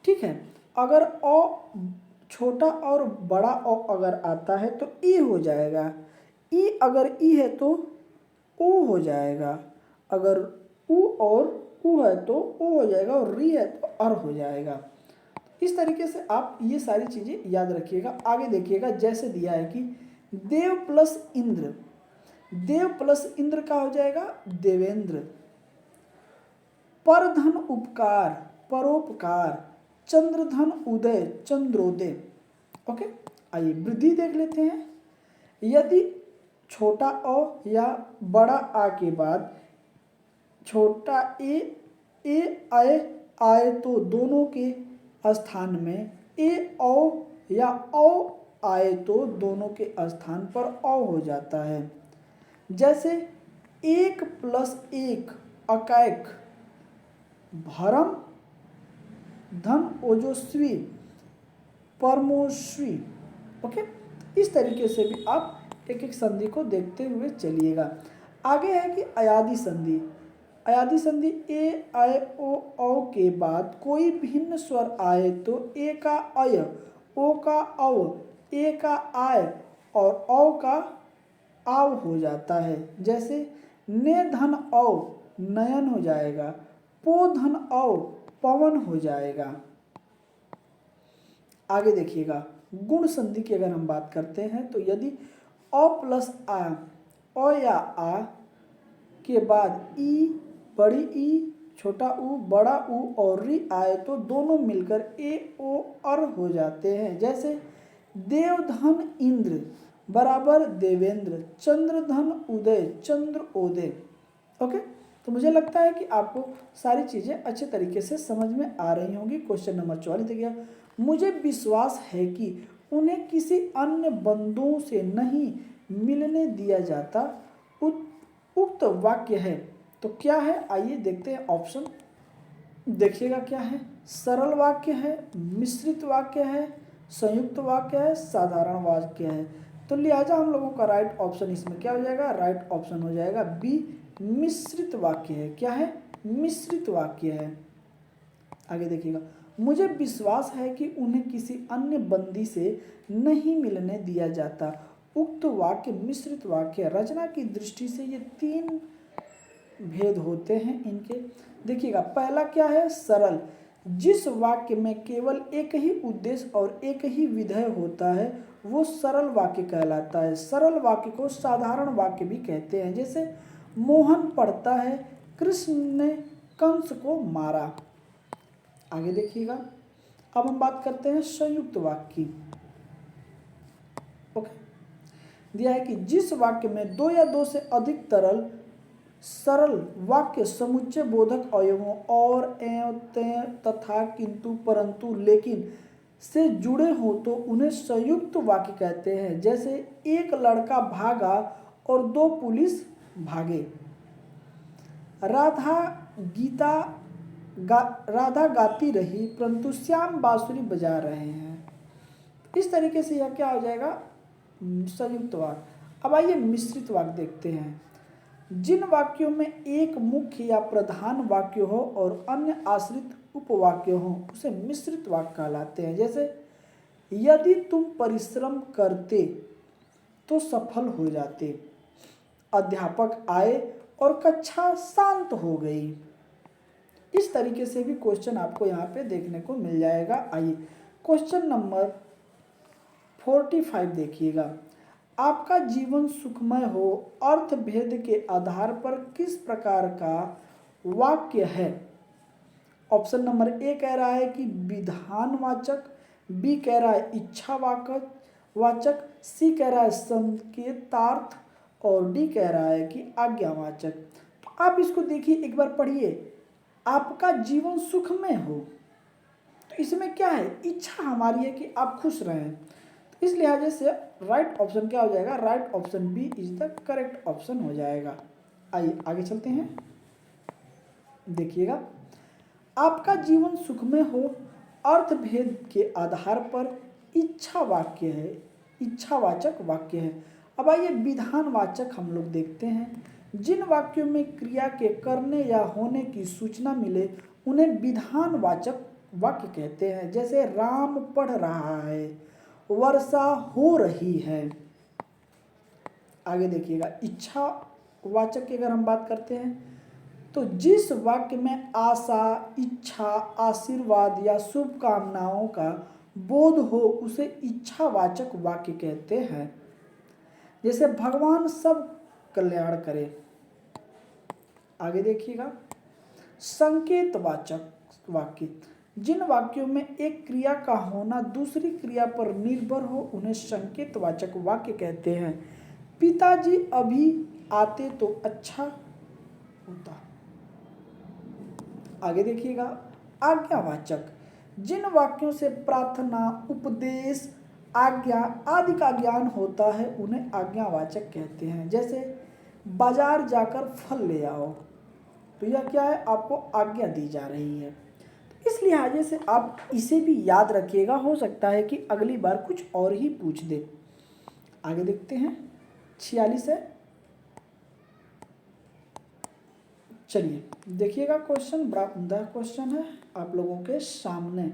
ठीक है, अगर अ छोटा और बड़ा अ अगर आता है तो ई हो जाएगा, ई अगर ई है तो ओ हो जाएगा, अगर उ और उ है तो ओ हो जाएगा और री है तो अर हो जाएगा। इस तरीके से आप ये सारी चीजें याद रखिएगा। आगे देखिएगा, जैसे दिया है कि देव प्लस इंद्र, देव प्लस इंद्र का हो जाएगा देवेंद्र। परधन उपकार परोपकार, चंद्रधन उदय चंद्रोदय। ओके, आइए वृद्धि देख लेते हैं। यदि छोटा अ या बड़ा आ के बाद छोटा ए आए तो दोनों के स्थान में ए औ या औ आए तो दोनों के स्थान पर अ हो जाता है। जैसे 1 + 1 अकैक, भरम, धन, ओजस्वी, परमोश्वी। ओके, इस तरीके से भी आप एक एक संधि को देखते हुए चलिएगा। आगे है कि अयादी संधि। अयादी संधि ए, आय, ओ, औ के बाद कोई भिन्न स्वर आए तो ए का अय, ओ का औ, ए का आय और औ का आव हो जाता है। जैसे ने धन औ नयन हो जाएगा, पो धन औ पवन हो जाएगा। आगे देखिएगा, गुण संधि की अगर हम बात करते हैं तो यदि अ प्लस आ, अ या आ के बाद ई, बड़ी ई, छोटा ऊ, बड़ा ऊ और री आए तो दोनों मिलकर ए, ओ, अर हो जाते हैं। जैसे देवधन इंद्र बराबर देवेंद्र, चंद्रधन उदय, चंद्रोदय। ओके, तो मुझे लगता है कि आपको सारी चीज़ें अच्छे तरीके से समझ में आ रही होंगी। क्वेश्चन नंबर 44 देखिए, मुझे विश्वास है कि उन्हें किसी अन्य बंदों से नहीं मिलने दिया जाता। उक्त वाक्य है तो क्या है, आइए देखते हैं ऑप्शन। देखिएगा क्या है, सरल वाक्य है, मिश्रित वाक्य है, संयुक्त वाक्य है, साधारण वाक्य है। तो लिहाजा हम लोगों का राइट ऑप्शन इसमें क्या हो जाएगा, राइट ऑप्शन हो जाएगा बी, मिश्रित वाक्य है। क्या है, मिश्रित वाक्य है। आगे देखिएगा, मुझे विश्वास है कि उन्हें किसी अन्य बंदी से नहीं मिलने दिया जाता। उक्त वाक्य मिश्रित वाक्य। रचना की दृष्टि से ये 3 भेद होते हैं इनके। देखिएगा, पहला क्या है, सरल। जिस वाक्य में केवल एक ही उद्देश्य और एक ही विधेय होता है वो सरल वाक्य कहलाता है। सरल वाक्य को साधारण वाक्य भी कहते हैं। जैसे मोहन पढ़ता है, कृष्ण ने कंस को मारा। आगे देखिएगा, अब हम बात करते हैं संयुक्त वाक्य की। ओके, दिया है कि जिस वाक्य में 2 या 2 से अधिक सरल वाक्य समुच्चय बोधक अवयवों और एवं तें तथा किंतु परंतु लेकिन से जुड़े हो तो उन्हें संयुक्त वाक्य कहते हैं। जैसे एक लड़का भागा और 2 पुलिस भागे। राधा गाती रही परंतु श्याम बांसुरी बजा रहे हैं। इस तरीके से यह क्या हो जाएगा, संयुक्त वाक्य। अब आइए मिश्रित वाक्य देखते हैं। जिन वाक्यों में एक मुख्य या प्रधान वाक्य हो और अन्य आश्रित उपवाक्य हो उसे मिश्रित वाक्य कहलाते हैं। जैसे यदि तुम परिश्रम करते तो सफल हो जाते, अध्यापक आए और कक्षा शांत हो गई। इस तरीके से भी क्वेश्चन आपको यहाँ पे देखने को मिल जाएगा। आइए क्वेश्चन नंबर 45 देखिएगा, आपका जीवन सुखमय हो अर्थ भेद के आधार पर किस प्रकार का वाक्य है। ऑप्शन नंबर ए कह रहा है कि विधानवाचक, बी कह रहा है इच्छा वाचक, सी कह रहा है संकेतार्थ और डी कह रहा है कि आज्ञावाचक। तो आप इसको देखिए, एक बार पढ़िए, आपका जीवन सुखमय हो तो इसमें क्या है, इच्छा हमारी है कि आप खुश रहें। तो इस लिहाजे से राइट ऑप्शन क्या हो जाएगा, right option B is the correct option हो जाएगा। आइए आगे चलते हैं। देखिएगा, आपका जीवन सुखमय हो अर्थ भेद के आधार पर इच्छा वाक्य है, इच्छावाचक वाक्य है। अब आइए विधानवाचक हम लोग देखते हैं। जिन वाक्यों में क्रिया के करने या होने की सूचना मिले उन्हें विधानवाचक वाक्य कहते हैं। जैसे राम पढ़ रहा है, वर्षा हो रही है। आगे देखिएगा, इच्छा वाचक की अगर हम बात करते हैं तो जिस वाक्य में आशा, इच्छा, आशीर्वाद या शुभकामनाओं का बोध हो उसे इच्छावाचक वाक्य कहते हैं। जैसे भगवान सब कल्याण करे। आगे देखिएगा, संकेतवाचक वाक्य। जिन वाक्यों में एक क्रिया का होना दूसरी क्रिया पर निर्भर हो उन्हें संकेतवाचक वाक्य कहते हैं। पिताजी अभी आते तो अच्छा होता। आगे देखिएगा, आज्ञावाचक। जिन वाक्यों से प्रार्थना, उपदेश, आज्ञा आदि का ज्ञान होता है उन्हें आज्ञावाचक कहते हैं। जैसे बाजार जाकर फल ले आओ। तो यह क्या है, आपको आज्ञा दी जा रही है। इस लिहाजे से आप इसे भी याद रखिएगा, हो सकता है कि अगली बार कुछ और ही पूछ दे। आगे देखते हैं, 46 है। चलिए देखिएगा, क्वेश्चन बड़ा उम्दा क्वेश्चन है आप लोगों के सामने।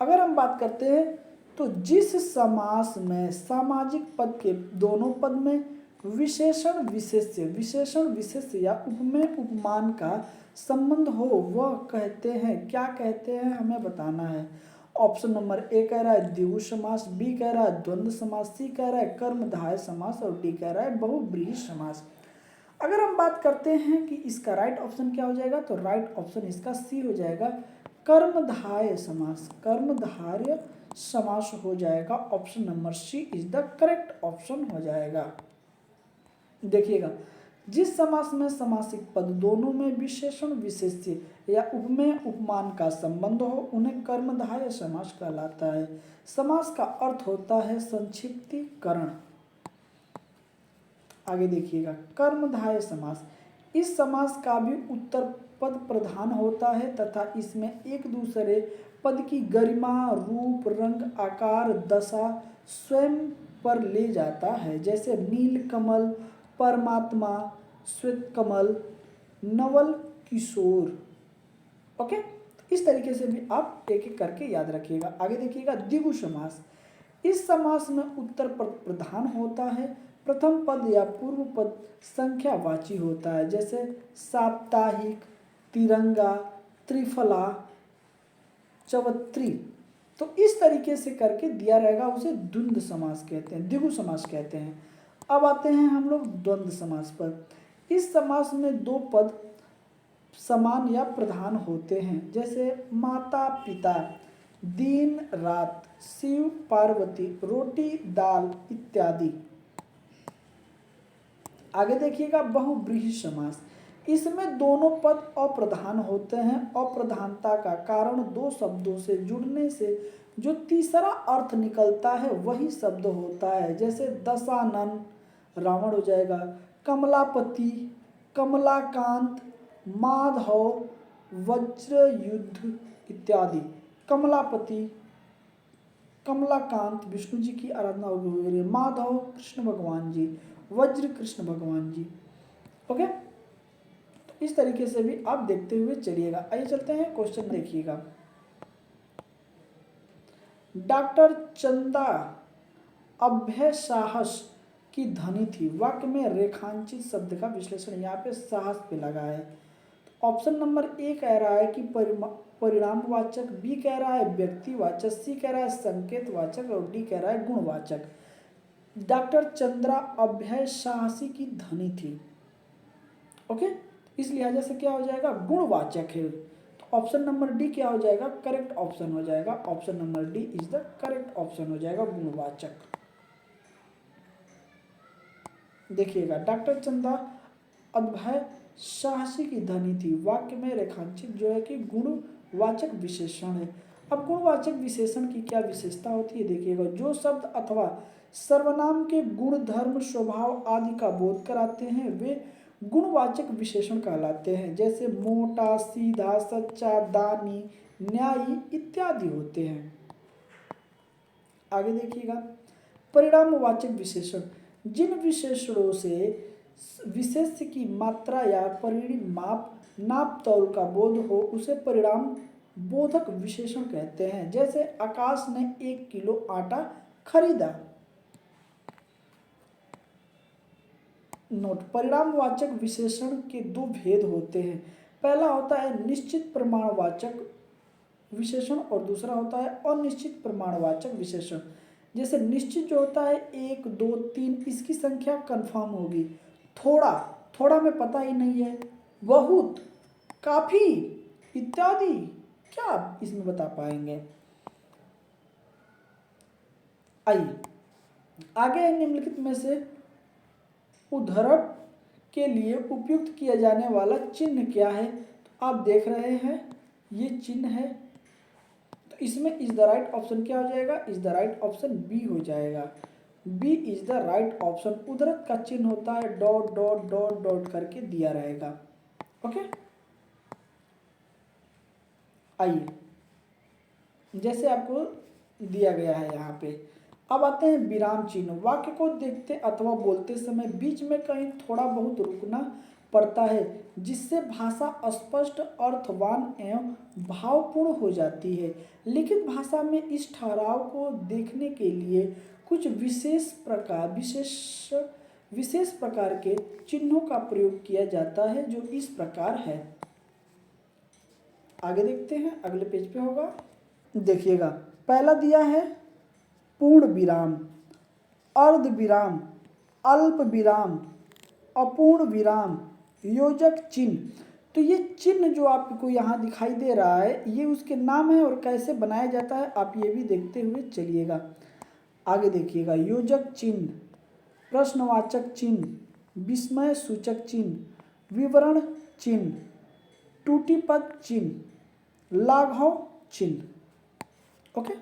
अगर हम बात करते हैं तो जिस समास में सामाजिक पद के दोनों पद में विशेषण विशेष्य या उपमेय उपमान का संबंध हो, वह कहते हैं, क्या कहते हैं, हमें बताना है। ऑप्शन नंबर ए कह रहा है द्विगु समास, बी कह रहा है द्वंद्व समास, सी कह रहा है कर्मधारय समास और डी कह रहा है बहुव्रीहि समास। अगर हम बात करते हैं कि इसका राइट ऑप्शन क्या हो जाएगा, तो राइट ऑप्शन इसका सी हो जाएगा, कर्मधारय समास। कर्मधारय समास हो जाएगा, option number C is the correct option हो जाएगा। देखिएगा, जिस समास में समासिक पद दोनों में विशेषण विशेष्य या उपमेय उपमान का संबंध हो, उन्हें कर्मधारय समास कहलाता है। समास का अर्थ होता है संक्षिप्तीकरण। आगे देखिएगा, कर्मधारय समास, इस समास का भी उत्तर पद प्रधान होता है तथा इसमें एक दूसरे पद की गरिमा, रूप, रंग, आकार, दशा स्वयं पर ले जाता है, जैसे नील कमल, परमात्मा, श्वेत कमल, नवल किशोर। ओके, इस तरीके से भी आप एक एक करके याद रखिएगा। आगे देखिएगा, द्विगु समास, इस समास में उत्तर पद प्रधान होता है, प्रथम पद या पूर्व पद संख्यावाची होता है, जैसे साप्ताहिक, तिरंगा, त्रिफला, चवत्री। तो इस तरीके से करके दिया रहेगा, उसे द्वंद्व समास कहते हैं, द्विगु समास कहते हैं। अब आते हैं हम लोग द्वंद्व समास पर। इस समास में दो पद समान या प्रधान होते हैं, जैसे माता पिता, दिन रात, शिव पार्वती, रोटी दाल इत्यादि। आगे देखिएगा, बहुव्रीहि समास, इसमें दोनों पद अप्रधान होते हैं। अप्रधानता का कारण दो शब्दों से जुड़ने से जो तीसरा अर्थ निकलता है वही शब्द होता है, जैसे दशानन रावण हो जाएगा, कमलापति, कमलाकांत, माधव, वज्रयुद्ध इत्यादि। कमलापति, कमलाकांत विष्णु जी की आराधना हो रही है, माधव कृष्ण भगवान जी, वज्र कृष्ण भगवान जी। ओके, तो इस तरीके से भी आप देखते हुए चलिएगा। आइए चलते हैं, क्वेश्चन देखिएगा। डॉक्टर चंदा अभय साहस की धनी थी, वाक्य में रेखांकित शब्द का विश्लेषण, यहाँ पे साहस पे लगा है। तो ऑप्शन नंबर ए कह रहा है कि परिणामवाचक, बी कह रहा है व्यक्तिवाचक, सी कह रहा है संकेतवाचक और डी कह रहा है गुणवाचक। डॉक्टर चंद्रा अभय साहसी की धनी थी। ओके, इस लिहाजे से क्या हो जाएगा, गुणवाचक है। तो ऑप्शन नंबर डी क्या हो जाएगा, करेक्ट ऑप्शन हो जाएगा। Option number D is the correct option हो जाएगा, गुणवाचक। देखिएगा, डॉक्टर चंदा अभय साहसी की धनी थी, वाक्य में रेखांकित जो है कि गुणवाचक विशेषण है। अब गुणवाचक विशेषण की क्या विशेषता होती है, देखिएगा, जो शब्द अथवा सर्वनाम के गुण, धर्म, स्वभाव आदि का बोध कराते हैं वे गुणवाचक विशेषण कहलाते हैं, जैसे मोटा, सीधा, सच्चा, दानी, न्यायी इत्यादि होते हैं। आगे देखिएगा, परिणामवाचक विशेषण, जिन विशेषणों से विशेष्य की मात्रा या परिमाप, नाप तौल का बोध हो उसे परिणाम बोधक विशेषण कहते हैं, जैसे आकाश ने 1 किलो आटा खरीदा। नोट, परिणामवाचक विशेषण के दो भेद होते हैं, पहला होता है निश्चित प्रमाणवाचक विशेषण और दूसरा होता है अनिश्चित प्रमाणवाचक विशेषण। जैसे निश्चित जो होता है 1, 2, 3, इसकी संख्या कंफर्म होगी, थोड़ा, थोड़ा में पता ही नहीं है, बहुत, काफी इत्यादि, क्या आप इसमें बता पाएंगे। आइए आगे, निम्नलिखित में से उद्धरण के लिए उपयुक्त किया जाने वाला चिन्ह क्या है, तो आप देख रहे हैं ये चिन्ह है, तो इसमें इज द राइट ऑप्शन क्या हो जाएगा, is the right option B हो जाएगा। B is the right option. उद्धरण का चिन्ह होता है डॉट डॉट डॉट डॉट करके दिया रहेगा। ओके, आइए जैसे आपको दिया गया है यहाँ पे। अब आते हैं विराम चिन्ह। वाक्य को देखते अथवा बोलते समय बीच में कहीं थोड़ा बहुत रुकना पड़ता है, जिससे भाषा स्पष्ट, अर्थवान एवं भावपूर्ण हो जाती है। लिखित भाषा में इस ठहराव को देखने के लिए कुछ विशेष प्रकार के चिन्हों का प्रयोग किया जाता है, जो इस प्रकार है। आगे देखते हैं, अगले पेज पे होगा, देखिएगा। पहला दिया है पूर्ण विराम, अर्ध विराम, अल्प विराम, अपूर्ण विराम, योजक चिन्ह। तो ये चिन्ह जो आपको यहाँ दिखाई दे रहा है, ये उसके नाम है और कैसे बनाया जाता है आप ये भी देखते हुए चलिएगा। आगे देखिएगा, योजक चिन्ह, प्रश्नवाचक चिन्ह, विस्मय सूचक चिन्ह, विवरण चिन्ह, टूटीपद चिन्ह, लाघव चिन्ह। ओके,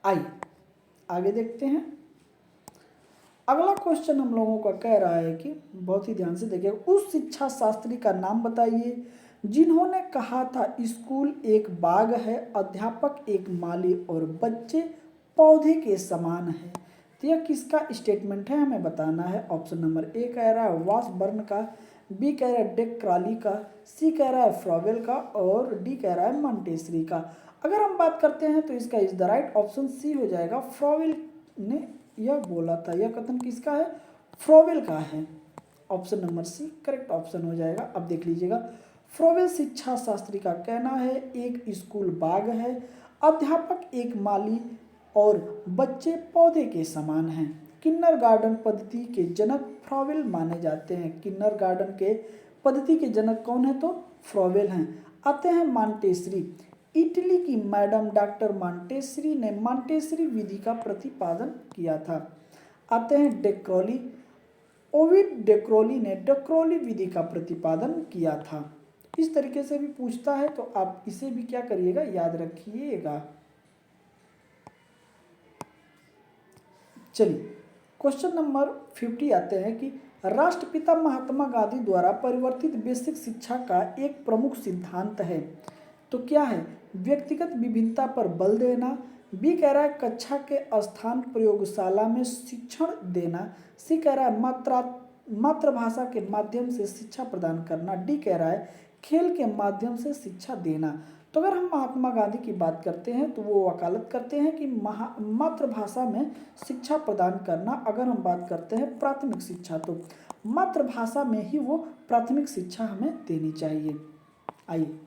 आइए आगे देखते हैं। अगला क्वेश्चन हम लोगों का कह रहा है कि बहुत ही ध्यान से देखिए, उस शिक्षा शास्त्री का नाम बताइए जिन्होंने कहा था स्कूल एक बाग है, अध्यापक एक माली और बच्चे पौधे के समान है। तो यह किसका स्टेटमेंट है हमें बताना है। ऑप्शन नंबर ए कह रहा है वासबर्न का, बी कह रहा है डेक क्राली का, सी कह रहा है फ्रॉवेल का और डी कह रहा है मॉन्टेसरी का। अगर हम बात करते हैं तो इसका is the right option C हो जाएगा। फ्रॉवेल ने यह बोला था, यह कथन किसका है, फ्रॉवेल का है। Option number C correct option हो जाएगा। अब देख लीजिएगा, फ्रॉवेल शिक्षा शास्त्री का कहना है एक स्कूल बाग है, अध्यापक एक माली और बच्चे पौधे के समान हैं। किन्नरगार्टन पद्धति के जनक फ्रॉवेल माने जाते हैं। किन्नरगार्टन के पद्धति के जनक कौन है, तो फ्रॉवेल हैं। आते हैं मॉन्टेसरी। इटली की मैडम डॉक्टर मॉन्टेसरी ने मॉन्टेसरी विधि का प्रतिपादन किया था। आते हैं डेक्रोली। ओविड डेक्रोली ने डेक्रोली विधि का प्रतिपादन किया था। इस तरीके से भी पूछता है तो आप इसे भी क्या करिएगा, याद रखिएगा। चलिए क्वेश्चन नंबर 50 आते हैं कि राष्ट्रपिता महात्मा गांधी द्वारा परिवर्तित बेसिक शिक्षा का एक प्रमुख सिद्धांत है, तो क्या है, व्यक्तिगत विभिन्नता पर बल देना, बी कह रहा है कक्षा के स्थान प्रयोगशाला में शिक्षण देना, सी कह रहा है मातृभाषा के माध्यम से शिक्षा प्रदान करना, डी कह रहा है खेल के माध्यम से शिक्षा देना। तो अगर हम महात्मा गांधी की बात करते हैं तो वो वकालत करते हैं कि मातृभाषा में शिक्षा प्रदान करना। अगर हम बात करते हैं प्राथमिक शिक्षा, तो मातृभाषा में ही वो प्राथमिक शिक्षा हमें देनी चाहिए। आइए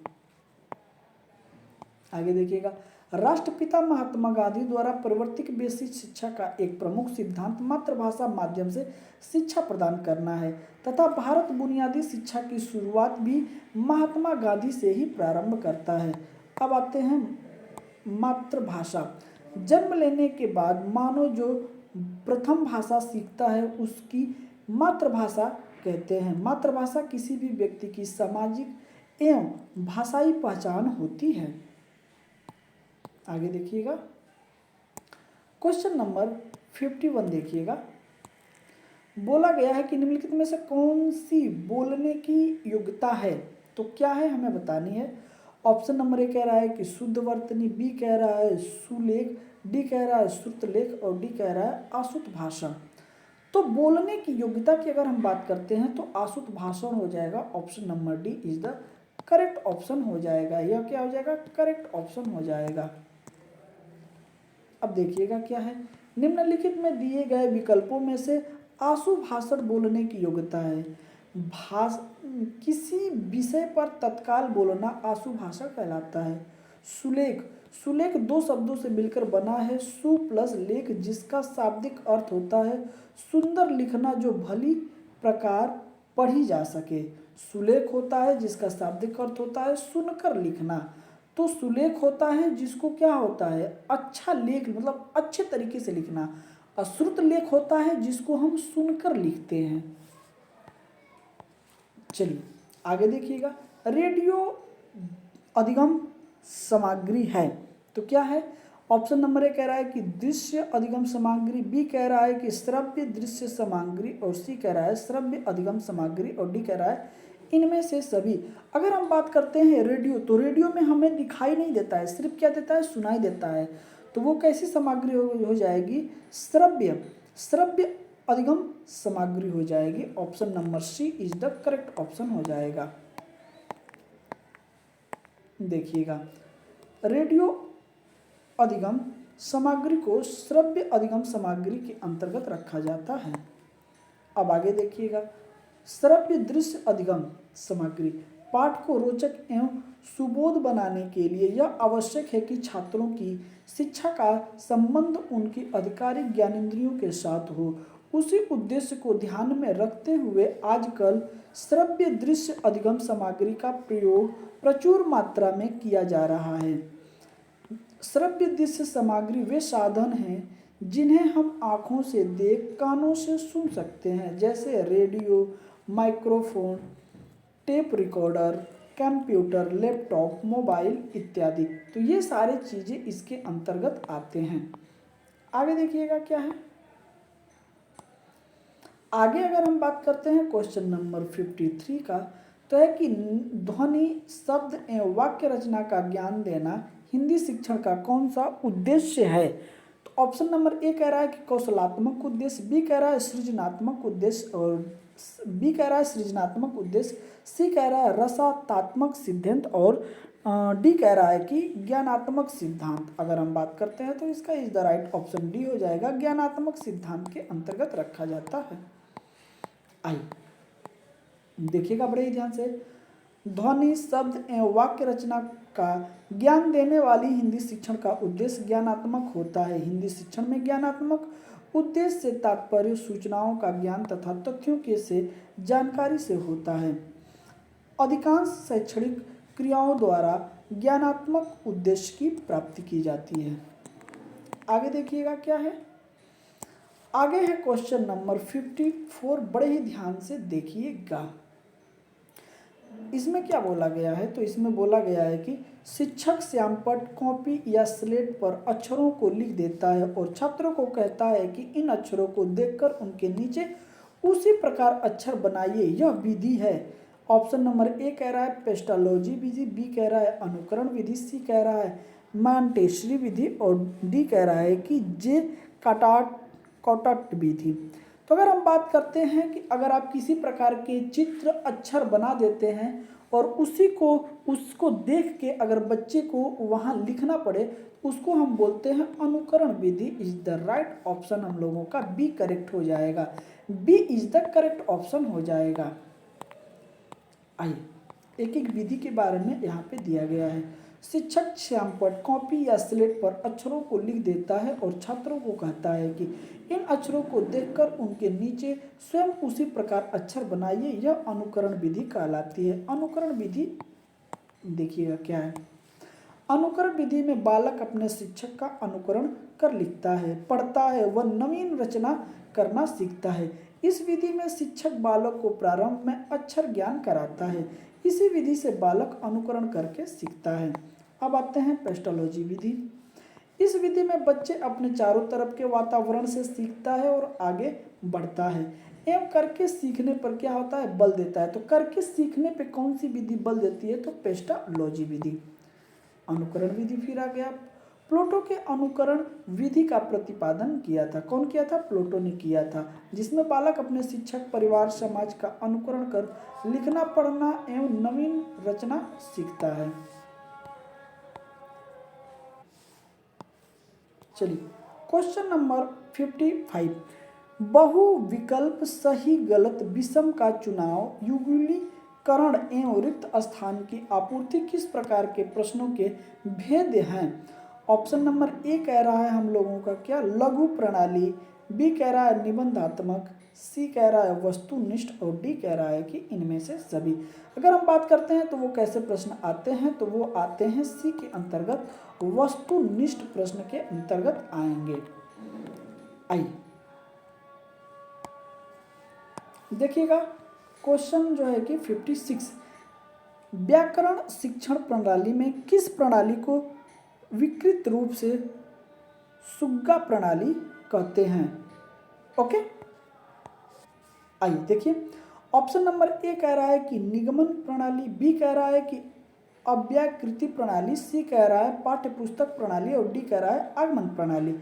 आगे देखिएगा, राष्ट्रपिता महात्मा गांधी द्वारा परिवर्तित बेसिक शिक्षा का एक प्रमुख सिद्धांत मातृभाषा माध्यम से शिक्षा प्रदान करना है तथा भारत बुनियादी शिक्षा की शुरुआत भी महात्मा गांधी से ही प्रारंभ करता है। अब आते हैं मातृभाषा। जन्म लेने के बाद मानव जो प्रथम भाषा सीखता है उसकी मातृभाषा कहते हैं। मातृभाषा किसी भी व्यक्ति की सामाजिक एवं भाषाई पहचान होती है। आगे देखिएगा, क्वेश्चन नंबर 51 देखिएगा। बोला गया है कि निम्नलिखित में से कौन सी बोलने की योग्यता है, तो क्या है हमें बतानी है। ऑप्शन नंबर ए कह रहा है कि शुद्ध वर्तनी, बी कह रहा है सुलेख, डी कह रहा है श्रुतलेख और डी कह रहा है आशुत भाषण। तो बोलने की योग्यता की अगर हम बात करते हैं तो आशुत भाषण हो जाएगा। Option number D is the correct option हो जाएगा। यह क्या हो जाएगा, करेक्ट ऑप्शन हो जाएगा। अब देखिएगा क्या है, निम्नलिखित में दिए गए विकल्पों में से आशु भाषण बोलने की योग्यता है। किसी विषय पर तत्काल बोलना आशु भाषण कहलाता है। सुलेख, सुलेख दो शब्दों से मिलकर बना है, सु प्लस लेख, जिसका शाब्दिक अर्थ होता है सुंदर लिखना जो भली प्रकार पढ़ी जा सके। सुलेख होता है जिसका शाब्दिक अर्थ होता है सुनकर लिखना। तो सुलेख होता है जिसको क्या होता है, अच्छा लेख मतलब अच्छे तरीके से लिखना। अश्रुत लेख होता है जिसको हम सुनकर लिखते हैं। चलिए आगे देखिएगा, रेडियो अधिगम सामग्री है, तो क्या है, ऑप्शन नंबर ए कह रहा है कि दृश्य अधिगम सामग्री, बी कह रहा है कि श्रव्य दृश्य सामग्री, और सी कह रहा है श्रव्य अधिगम सामग्री, और डी कह रहा है इनमें से सभी। अगर हम बात करते हैं रेडियो, तो रेडियो में हमें दिखाई नहीं देता है, सिर्फ क्या देता है, सुनाई देता है। तो वो कैसी सामग्री हो जाएगी, श्रव्य श्रव्य अधिगम सामग्री हो जाएगी। Option number C is the correct option हो जाएगा। देखिएगा, रेडियो अधिगम सामग्री को श्रव्य अधिगम सामग्री के अंतर्गत रखा जाता है। अब आगे देखिएगा, श्रव्य दृश्य अधिगम सामग्री पाठ को रोचक एवं सुबोध बनाने के लिए यह आवश्यक है कि छात्रों की शिक्षा का संबंध उनकी आधिकारिक ज्ञानेंद्रियों के साथ हो। उसी उद्देश्य को ध्यान में रखते हुए आजकल श्रव्य दृश्य अधिगम सामग्री का प्रयोग प्रचुर मात्रा में किया जा रहा है। श्रव्य दृश्य सामग्री वे साधन हैं जिन्हें हम आँखों से देख, कानों से सुन सकते हैं, जैसे radio, microphone, tape recorder, computer, laptop, mobile इत्यादि। तो ये सारे चीज़ें इसके अंतर्गत आते हैं। आगे देखिएगा क्या है। आगे अगर हम बात करते हैं क्वेश्चन नंबर 53 का, तो है कि ध्वनि, शब्द एवं वाक्य रचना का ज्ञान देना हिंदी शिक्षण का कौन सा उद्देश्य है। तो ऑप्शन नंबर ए कह रहा है कि कौशलात्मक उद्देश्य, बी कह रहा है सृजनात्मक उद्देश्य, और बी कह रहा है सृजनात्मक उद्देश्य, सी कह रहा है रसात्मक सिद्धांत, और डी कह रहा है कि ज्ञानात्मक सिद्धांत। अगर हम बात करते हैं तो इसका is the right option D हो जाएगा, ज्ञानात्मक सिद्धांत के अंतर्गत रखा जाता है। आइए देखिएगा बड़े ही ध्यान से, ध्वनि, शब्द एवं वाक्य रचना का ज्ञान देने वाली हिंदी शिक्षण का उद्देश्य ज्ञानात्मक होता है। हिंदी शिक्षण में ज्ञानात्मक उद्देश्य से तात्पर्य सूचनाओं का ज्ञान तथा तथ्यों के से जानकारी से होता है। अधिकांश शैक्षणिक क्रियाओं द्वारा ज्ञानात्मक उद्देश्य की प्राप्ति की जाती है। आगे देखिएगा क्या है। आगे है क्वेश्चन नंबर 54, बड़े ही ध्यान से देखिएगा। इसमें क्या बोला गया है, तो इसमें बोला गया है कि शिक्षक श्यामपट्ट, कॉपी या स्लेट पर अक्षरों को लिख देता है और छात्रों को कहता है कि इन अक्षरों को देखकर उनके नीचे उसी प्रकार अक्षर बनाइए, यह विधि है। ऑप्शन नंबर ए कह रहा है पेस्टालॉजी विधि, बी कह रहा है अनुकरण विधि, सी कह रहा है मॉन्टेसरी विधि, और डी कह रहा है कि जे कॉटाट विधि। तो अगर हम बात करते हैं कि अगर आप किसी प्रकार के चित्र, अक्षर बना देते हैं और उसको देख के अगर बच्चे को वहाँ लिखना पड़े, उसको हम बोलते हैं अनुकरण विधि। इज द राइट ऑप्शन हम लोगों का बी करेक्ट हो जाएगा, B is the correct option हो जाएगा। आइए एक एक विधि के बारे में यहाँ पे दिया गया है। शिक्षक श्यामपट्ट कॉपी या स्लेट पर अक्षरों को लिख देता है और छात्रों को कहता है कि इन अक्षरों को देखकर उनके नीचे स्वयं उसी प्रकार अक्षर बनाइए, यह अनुकरण विधि कहलाती है। अनुकरण विधि देखिएगा क्या है। अनुकरण विधि में बालक अपने शिक्षक का अनुकरण कर लिखता है, पढ़ता है व नवीन रचना करना सीखता है। इस विधि में शिक्षक बालक को प्रारंभ में अक्षर ज्ञान कराता है। इसी विधि से बालक अनुकरण करके सीखता है। अब आते हैं पेस्टालॉजी विधि। इस विधि में बच्चे अपने चारों तरफ के वातावरण से सीखता है और आगे बढ़ता है। एवं करके सीखने पर क्या होता है, बल देता है। तो करके सीखने पे कौन सी विधि बल देती है, तो पेस्टालॉजी विधि। अनुकरण विधि फिर आ गया। प्लेटो के अनुकरण विधि का प्रतिपादन किया था। कौन किया था, प्लेटो ने किया था, जिसमें बालक अपने शिक्षक, परिवार, समाज का अनुकरण कर लिखना, पढ़ना एवं नवीन रचना सीखता है। चलिए क्वेश्चन नंबर 55, बहु विकल्प सही गलत विषम का चुनाव, युगलीकरण एवं रिक्त स्थान की आपूर्ति किस प्रकार के प्रश्नों के भेद हैं। ऑप्शन नंबर ए कह रहा है हम लोगों का क्या, लघु प्रणाली, बी कह रहा है निबंधात्मक, सी कह रहा है वस्तुनिष्ठ, और डी कह रहा है कि इनमें से सभी। अगर हम बात करते हैं तो वो कैसे प्रश्न आते हैं, तो वो आते हैं सी के अंतर्गत, वस्तुनिष्ठ प्रश्न के अंतर्गत आएंगे। आइए देखिएगा क्वेश्चन जो है कि 56, व्याकरण शिक्षण प्रणाली में किस प्रणाली को विकृत रूप से सुग्गा प्रणाली कहते हैं। ओके, आइए देखिए, ऑप्शन नंबर ए कह रहा है कि निगमन प्रणाली, बी कह रहा है कि अव्याकृति प्रणाली, सी कह रहा है पाठ्य पुस्तक प्रणाली और डी कह रहा है आगमन प्रणाली।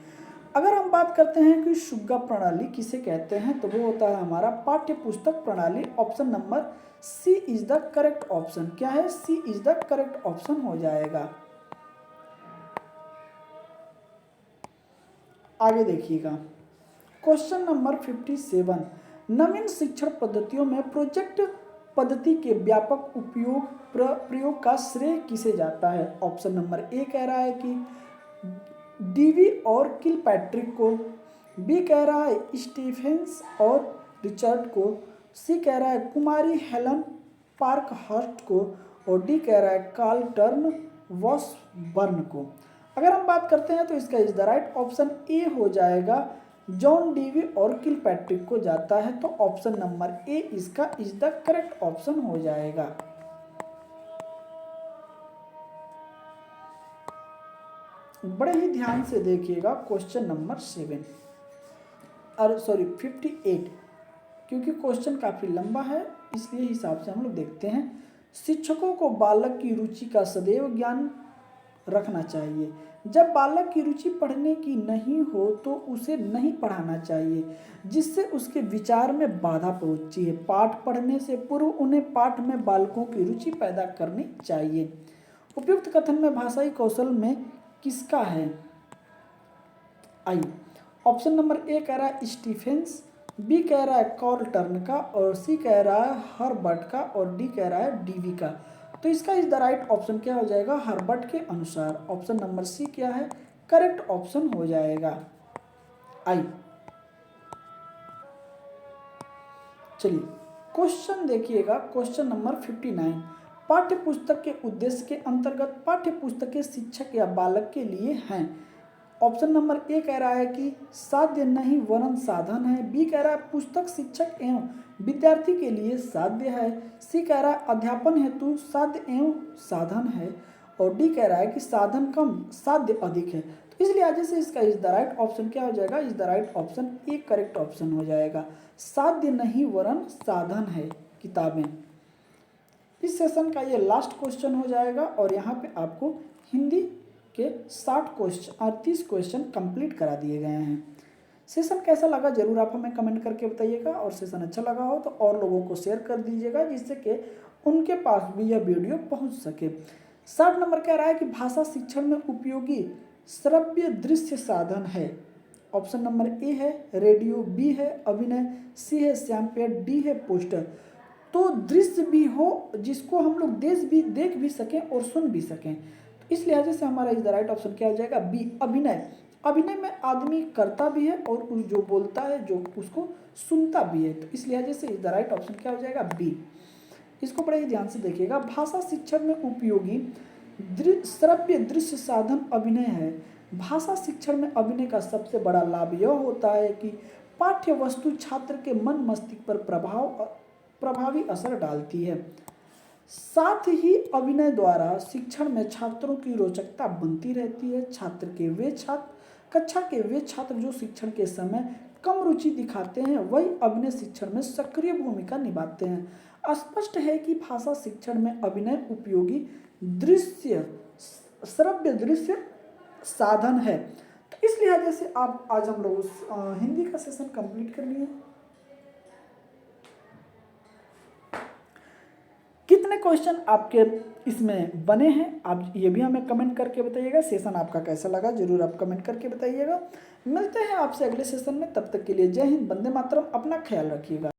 अगर हम बात करते हैं कि सुग्गा प्रणाली किसे कहते हैं तो वो होता है हमारा पाठ्य पुस्तक प्रणाली। Option number C is the correct option. क्या है? C is the correct option हो जाएगा। आगे देखिएगा, क्वेश्चन नंबर 57, नवीन शिक्षण पद्धतियों में प्रोजेक्ट पद्धति के व्यापक प्रयोग का श्रेय किसे जाता है? ऑप्शन नंबर ए कह रहा है कि डीवी और किलपैट्रिक को, बी कह रहा है स्टीफेंस और रिचर्ड को, सी कह रहा है कुमारी हेलन पार्कहर्स्ट को और डी कह रहा है कार्ल टर्न वॉसबर्न को। अगर हम बात करते हैं तो इसका is the right option A हो जाएगा, जॉन डीवी और किलपैट्रिक को जाता है, तो ऑप्शन नंबर ए इसका इज द करेक्ट ऑप्शन हो जाएगा। बड़े ही ध्यान से देखिएगा क्वेश्चन नंबर 58, क्योंकि क्वेश्चन काफी लंबा है इसलिए हिसाब से हम लोग देखते हैं। शिक्षकों को बालक की रुचि का सदैव ज्ञान रखना चाहिए। जब बालक की रुचि पढ़ने की नहीं हो तो उसे नहीं पढ़ाना चाहिए, जिससे उसके विचार में बाधा पहुंची है। पाठ पढ़ने से पूर्व उन्हें पाठ में बालकों की रुचि पैदा करनी चाहिए। उपयुक्त कथन में भाषाई कौशल में किसका है? आइए, ऑप्शन नंबर ए कह रहा है स्टीफेंस, बी कह रहा है कार्ल टर्न का और सी कह रहा है हर्बर्ट का और डी कह रहा है डीवी का। तो इसका इज द राइट ऑप्शन क्या हो जाएगा? हर्बर्ट के अनुसार ऑप्शन नंबर सी क्या है? करेक्ट ऑप्शन हो जाएगा। आइए चलिए क्वेश्चन देखिएगा, क्वेश्चन नंबर 59, पाठ्य पुस्तक के उद्देश्य के अंतर्गत पाठ्य पुस्तकें शिक्षक या बालक के लिए हैं। ऑप्शन नंबर ए कह रहा है कि साध्य नहीं वरन साधन है, बी कह रहा है पुस्तक शिक्षक एवं विद्यार्थी के लिए साध्य है, सी कह रहा है अध्यापन हेतु साध्य एवं साधन है और डी कह रहा है कि साधन कम साध्य अधिक है। तो इसलिए आज से इसका इज द राइट ऑप्शन क्या हो जाएगा? Is the right option A correct option हो जाएगा। साध्य नहीं वरन साधन है किताबें। इस सेशन का ये लास्ट क्वेश्चन हो जाएगा और यहाँ पे आपको हिंदी के 30 क्वेश्चन कंप्लीट करा दिए गए हैं। सेशन कैसा लगा जरूर आप हमें कमेंट करके बताइएगा और सेशन अच्छा लगा हो तो और लोगों को शेयर कर दीजिएगा, जिससे कि उनके पास भी यह वीडियो पहुंच सके। 60 नंबर कह रहा है कि भाषा शिक्षण में उपयोगी श्रव्य दृश्य साधन है। ऑप्शन नंबर ए है रेडियो, बी है अभिनय, सी है सैंपेड, डी है पोस्टर। तो दृश्य भी हो जिसको हम लोग देख भी सकें और सुन भी सकें, तो इस लिहाजे से हमारा इज द राइट ऑप्शन क्या हो जाएगा? बी अभिनय। अभिनय में आदमी करता भी है और उस जो बोलता है जो उसको सुनता भी है, तो इस लिहाजे से इज द राइट ऑप्शन क्या हो जाएगा? बी। इसको बड़े ही ध्यान से देखिएगा। भाषा शिक्षण में उपयोगी श्रव्य दृश्य साधन अभिनय है। भाषा शिक्षण में अभिनय का सबसे बड़ा लाभ यह होता है कि पाठ्य वस्तु छात्र के मन मस्तिष्क पर प्रभावी असर डालती है। साथ ही अभिनय द्वारा शिक्षण में छात्रों की रोचकता बनती रहती है। कक्षा के वे छात्र जो शिक्षण के समय कम रुचि दिखाते हैं वही अभिनय शिक्षण में सक्रिय भूमिका निभाते हैं। स्पष्ट है कि भाषा शिक्षण में अभिनय उपयोगी श्रव्य दृश्य साधन है। तो इस लिहाजे से आप आज हम लोग हिंदी का सेशन कंप्लीट कर लिए। कितने क्वेश्चन आपके इसमें बने हैं आप ये भी हमें कमेंट करके बताइएगा। सेशन आपका कैसा लगा जरूर आप कमेंट करके बताइएगा। मिलते हैं आपसे अगले सेशन में, तब तक के लिए जय हिंद, वंदे मातरम। अपना ख्याल रखिएगा।